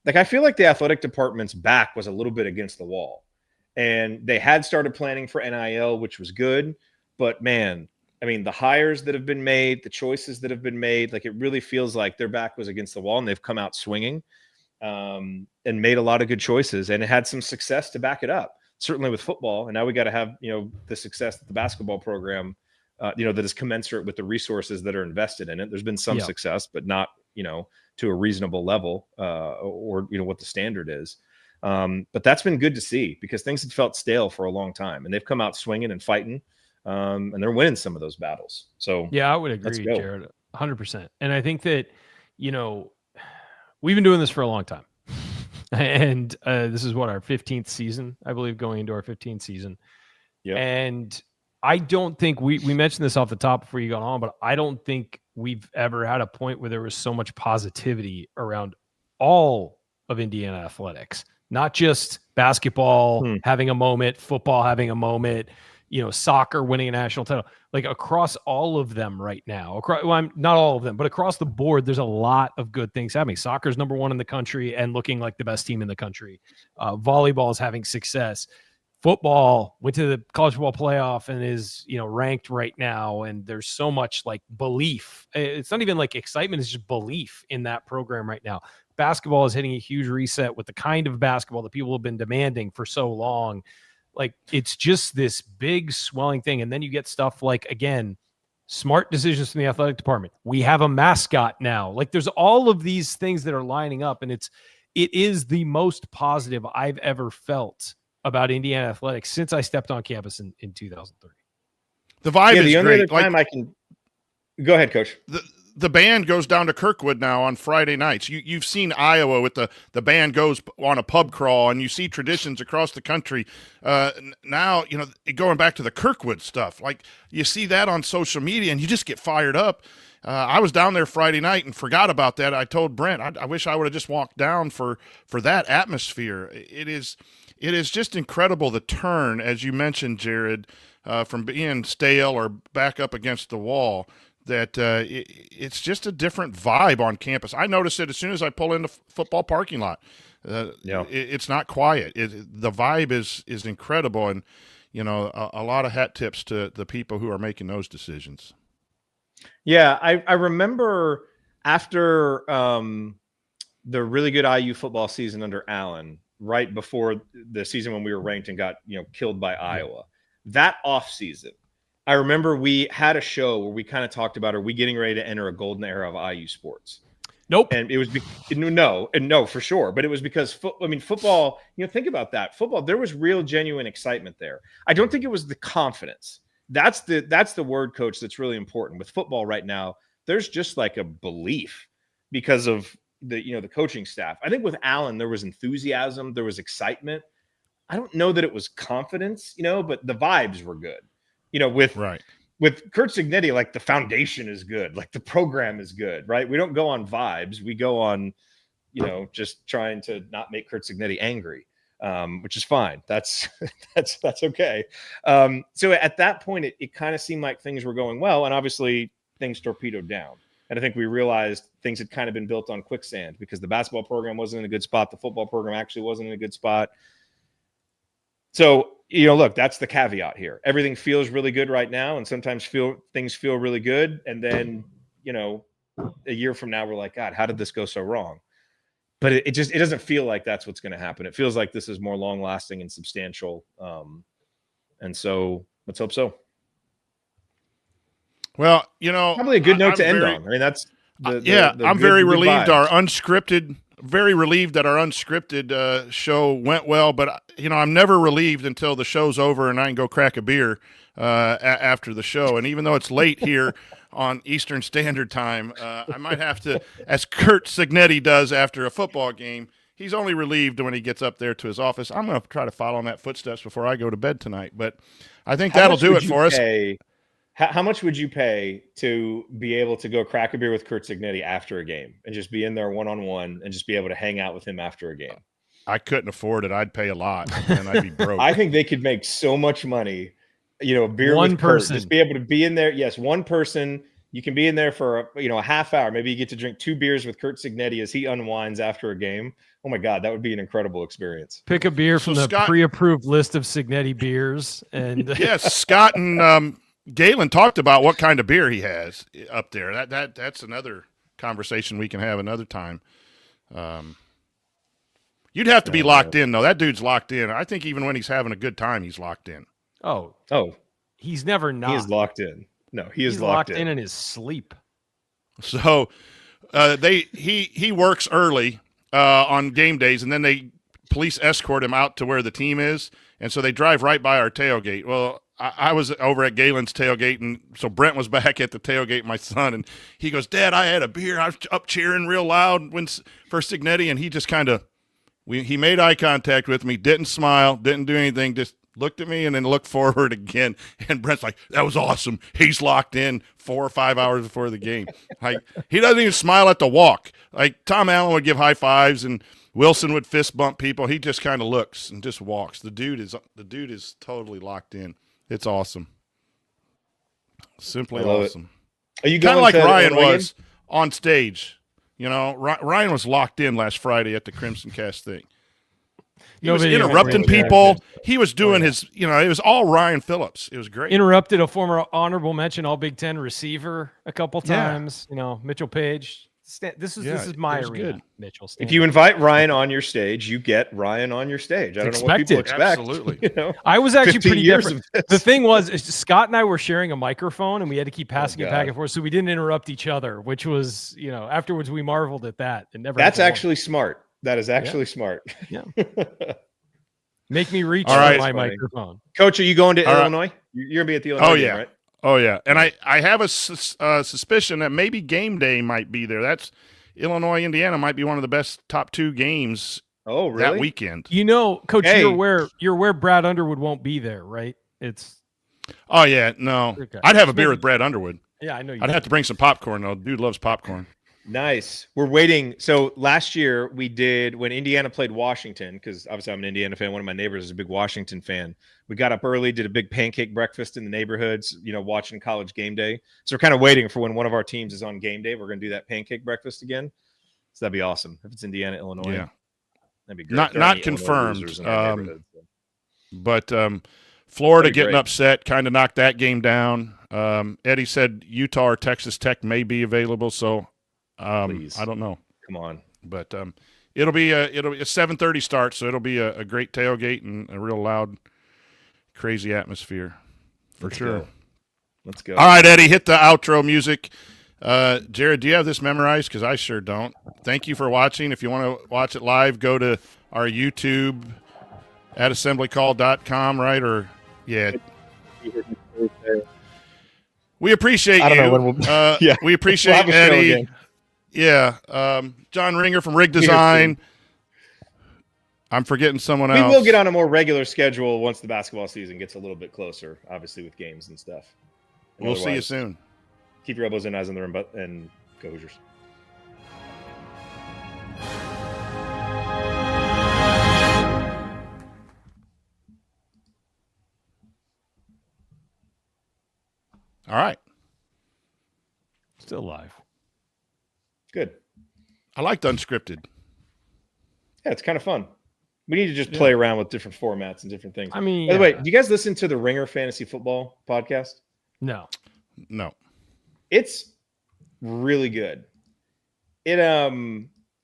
I feel like the athletic department's back was a little bit against the wall, and they had started planning for NIL, which was good, but man, the hires that have been made, the choices that have been made, it really feels like their back was against the wall and they've come out swinging and made a lot of good choices, and it had some success to back it up. certainly with football. And now we got to have, the success that the basketball program, that is commensurate with the resources that are invested in it. There's been some success, but not, to a reasonable level, or what the standard is. But that's been good to see, because things had felt stale for a long time, and they've come out swinging and fighting, and they're winning some of those battles. So yeah, I would agree, Jerod, 100%. And I think that, we've been doing this for a long time. And this is what, our 15th season, I believe, going into our 15th season. Yeah. And I don't think we mentioned this off the top before you got on, but I don't think we've ever had a point where there was so much positivity around all of Indiana athletics, not just basketball having a moment, football having a moment, soccer winning a national title, like across all of them right now. Not all of them, but across the board, there's a lot of good things happening. Soccer's number one in the country and looking like the best team in the country. Volleyball is having success. Football went to the college football playoff and is, ranked right now. And there's so much like belief. It's not even like excitement. It's just belief in that program right now. Basketball is hitting a huge reset with the kind of basketball that people have been demanding for so long. Like, it's just this big swelling thing. And then you get stuff like, again, smart decisions from the athletic department. We have a mascot now. Like, there's all of these things that are lining up, and it is the most positive I've ever felt about Indiana athletics since I stepped on campus in 2003. The vibe is the only great. Other time I can go ahead, Coach. The band goes down to Kirkwood now on Friday nights. You've seen Iowa with the band goes on a pub crawl, and you see traditions across the country. Now, going back to the Kirkwood stuff, like you see that on social media and you just get fired up. I was down there Friday night and forgot about that. I told Brent, I wish I would have just walked down for that atmosphere. It is just incredible, the turn, as you mentioned, Jerod, from being stale or back up against the wall, that it's just a different vibe on campus. I notice it as soon as I pull in the football parking lot. It's not quiet. The vibe is incredible, and a lot of hat tips to the people who are making those decisions. Yeah, I remember after the really good IU football season under Allen, right before the season when we were ranked and got killed by Iowa, that off season, I remember we had a show where we kind of talked about, are we getting ready to enter a golden era of IU sports? Nope. And it was no, for sure. But it was because football, think about that. Football, there was real genuine excitement there. I don't think it was the confidence. That's the word, Coach, that's really important with football right now. There's just like a belief because of the coaching staff. I think with Allen, there was enthusiasm, there was excitement. I don't know that it was confidence, but the vibes were good. With Kurt Signetti, like the foundation is good, like the program is good, right? We don't go on vibes. We go on, just trying to not make Kurt Signetti angry, which is fine. That's okay. So at that point, it kind of seemed like things were going well, and obviously things torpedoed down. And I think we realized things had kind of been built on quicksand because the basketball program wasn't in a good spot. The football program actually wasn't in a good spot. So, look, that's the caveat here. Everything feels really good right now, and sometimes things feel really good. And then, a year from now, we're like, God, how did this go so wrong? But it doesn't feel like that's what's going to happen. It feels like this is more long lasting and substantial. And so let's hope so. Well, probably a good note to end on. I mean, that's I'm very relieved very relieved that our unscripted show went well, but I'm never relieved until the show's over and I can go crack a beer after the show. And even though it's late here on Eastern Standard Time, I might have to, as Kurt Signetti does after a football game, he's only relieved when he gets up there to his office. I'm going to try to follow in that footsteps before I go to bed tonight, but I think that'll do it for us. How much would you pay to be able to go crack a beer with Kurt Signetti after a game and just be in there one-on-one and just be able to hang out with him after a game? I couldn't afford it. I'd pay a lot and I'd be broke. I think they could make so much money, a beer with Kurt, just be able to be in there. Yes, one person. You can be in there for a half hour. Maybe you get to drink 2 beers with Kurt Signetti as he unwinds after a game. Oh my God, that would be an incredible experience. Pick a beer from the pre-approved list of Signetti beers. And yes, Scott and Galen talked about what kind of beer he has up there. That's another conversation we can have another time. You'd have to be locked in, though. That dude's locked in. I think even when he's having a good time, he's locked in. Oh, he's never not. He is locked in. No, he's locked in his sleep. So he works early on game days, and then police escort him out to where the team is, and so they drive right by our tailgate. Well, I was over at Galen's tailgate, and so Brent was back at the tailgate, my son, and he goes, "Dad, I had a beer. I was up cheering real loud for Signetti," and he just kind of he made eye contact with me, didn't smile, didn't do anything, just looked at me and then looked forward again. And Brent's like, "That was awesome. He's locked in 4 or 5 hours before the game." Like, he doesn't even smile at the walk. Like, Tom Allen would give high fives and Wilson would fist bump people. He just kind of looks and just walks. The dude is totally locked in. It's awesome. Simply awesome. Are you kind of like Ryan Illinois was on stage? You know, Ryan was locked in last Friday at the Crimson Cast thing. He was interrupting people. He was doing his, it was all Ryan Phillips. It was great. Interrupted a former honorable mention All Big Ten receiver a couple times. Mitchell Page. This is my arena, good. Mitchell. If you invite Ryan on your stage, you get Ryan on your stage. I don't know what people expect. Absolutely. I was actually pretty different. The thing was, Scott and I were sharing a microphone, and we had to keep passing it back and forth, so we didn't interrupt each other. Which was, afterwards we marveled at that. That's actually smart. That is actually smart. Yeah. Make me reach for my microphone. Coach, are you going to Illinois? You're gonna be at the Illinois game, right? Oh, yeah. And I have a suspicion that maybe game day might be there. That's Illinois-Indiana might be one of the best top 2 games that weekend. Coach, you're aware Brad Underwood won't be there, right? Oh, yeah. No. Okay. I'd have a beer with Brad Underwood. Yeah, I know you I'd have to bring some popcorn, though. Dude loves popcorn. Nice. We're waiting. So last year we did, when Indiana played Washington, because obviously I'm an Indiana fan. One of my neighbors is a big Washington fan. We got up early, did a big pancake breakfast in the neighborhoods, watching college game day. So we're kind of waiting for when one of our teams is on game day. We're going to do that pancake breakfast again. So that'd be awesome. If it's Indiana, Illinois, that'd be great. Not confirmed. But Florida getting upset kind of knocked that game down. Eddie said Utah or Texas Tech may be available. So I don't know. Come on. But it'll be a 7:30 start, so it'll be a great tailgate and a real loud, crazy atmosphere for sure. Let's go. All right, Eddie, hit the outro music. Jerod, do you have this memorized? Because I sure don't. Thank you for watching. If you want to watch it live, go to our YouTube at assemblycall.com, right? Or we appreciate you. I don't know when we'll. We appreciate Eddie. Yeah, John Ringer from Rig Design. I'm forgetting someone else. We will get on a more regular schedule once the basketball season gets a little bit closer, obviously with games and stuff. We'll see you soon. Keep your elbows and eyes on the rim, and go Hoosiers. All right. Still live. Good. I liked Unscripted. Yeah, it's kind of fun. We need to just play around with different formats and different things. I mean, by the way, do you guys listen to the Ringer Fantasy Football podcast? No. It's really good. It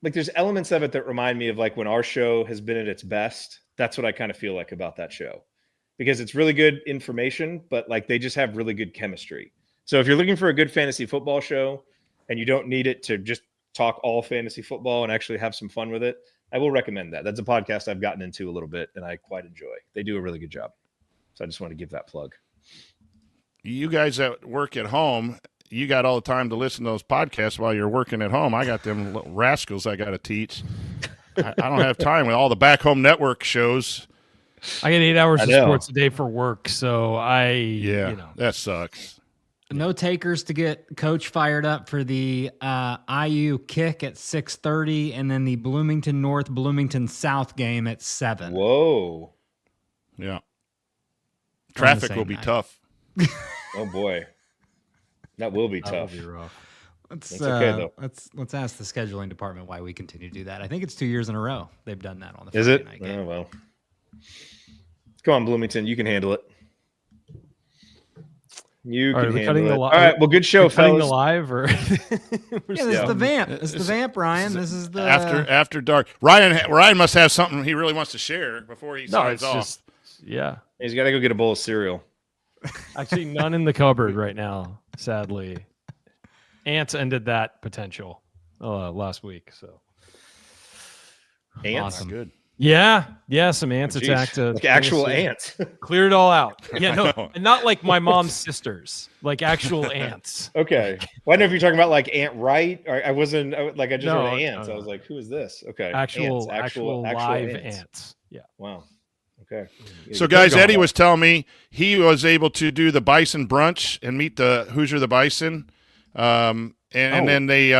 there's elements of it that remind me of like when our show has been at its best. That's what I kind of feel like about that show, because it's really good information, but like they just have really good chemistry. So if you're looking for a good fantasy football show and you don't need it to just talk all fantasy football and actually have some fun with it, I will recommend that. That's a podcast I've gotten into a little bit and I quite enjoy. They do a really good job. So I just want to give that plug. You guys that work at home, you got all the time to listen to those podcasts while you're working at home. I got them little rascals I got to teach. I don't have time with all the back home network shows. I get 8 hours of sports a day for work, so that sucks. No takers to get Coach fired up for the IU kick at 6:30, and then the Bloomington North, Bloomington South game at 7. Whoa. Yeah. Traffic will be tough. Oh, boy. That will be tough. That will be rough. It's okay, though. Let's ask the scheduling department why we continue to do that. I think it's 2 years in a row they've done that on the Friday night game. Oh, well. Come on, Bloomington. You can handle it. You All right, can are we handle cutting it. the All right, well, good show, cutting the fellas. live or Yeah, this is the vamp. This is the vamp, Ryan. This is the After dark. Ryan must have something he really wants to share before he no, signs it's off. just yeah. He's got to go get a bowl of cereal. Actually, none in the cupboard right now. Sadly, ants ended that potential last week. So Ants? Awesome. Good. yeah, some ants Jeez. attacked. Like actual Tennessee. ants. Cleared it all out. Yeah, no, know. and not like my mom's sisters, like actual ants. Okay. Well, I know if you're talking about like Ant Wright, or I wasn't like I just No, heard ants. no. I was like, who is this? Okay. Actual Ants. live ants. ants. Yeah. Wow. Okay. So, guys, Eddie was telling me he was able to do the Bison brunch and meet the Hoosier the Bison, and then they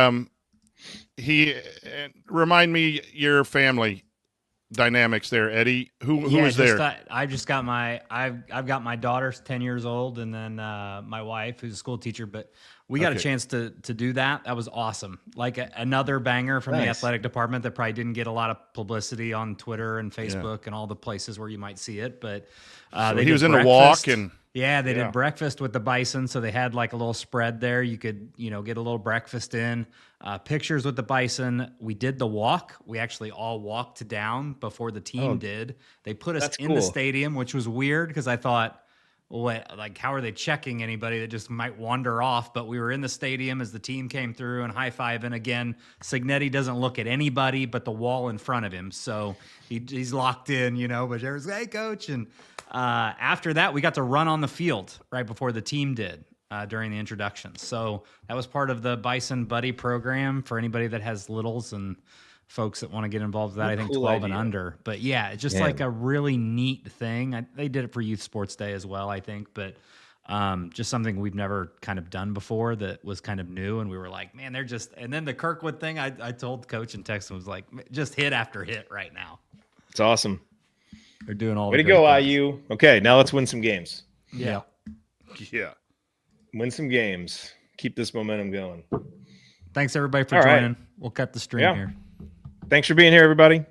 remind me your family dynamics there, Eddie. Who was there? I've got my daughter's 10 years old, and then my wife, who's a school teacher. But we got a chance to do that. That was awesome. Like another banger from the athletic department that probably didn't get a lot of publicity on Twitter and Facebook and all the places where you might see it. But So he was in the walk and. Yeah, they did breakfast with the Bison, so they had like a little spread there. You could, get a little breakfast in. Pictures with the Bison. We did the walk. We actually all walked down before the team did. They put us in the stadium, which was weird because I thought, how are they checking anybody that just might wander off? But we were in the stadium as the team came through and high-fiving. Again, Signetti doesn't look at anybody but the wall in front of him. So he's locked in, but there's, hey, coach. And after that, we got to run on the field right before the team did during the introduction. So that was part of the Bison Buddy program for anybody that has littles and folks that want to get involved with that. I think 12 and under. But yeah, it's just like a really neat thing. They did it for Youth Sports Day as well, I think. But just something we've never kind of done before that was kind of new. And we were like, man, they're just, and then the Kirkwood thing, I told coach and texted him, was like, just hit after hit right now. It's awesome. They're doing all Way the to go, things. IU. Okay, now let's win some games. Yeah. Win some games. Keep this momentum going. Thanks everybody for All right. joining. We'll cut the stream here. Thanks for being here, everybody.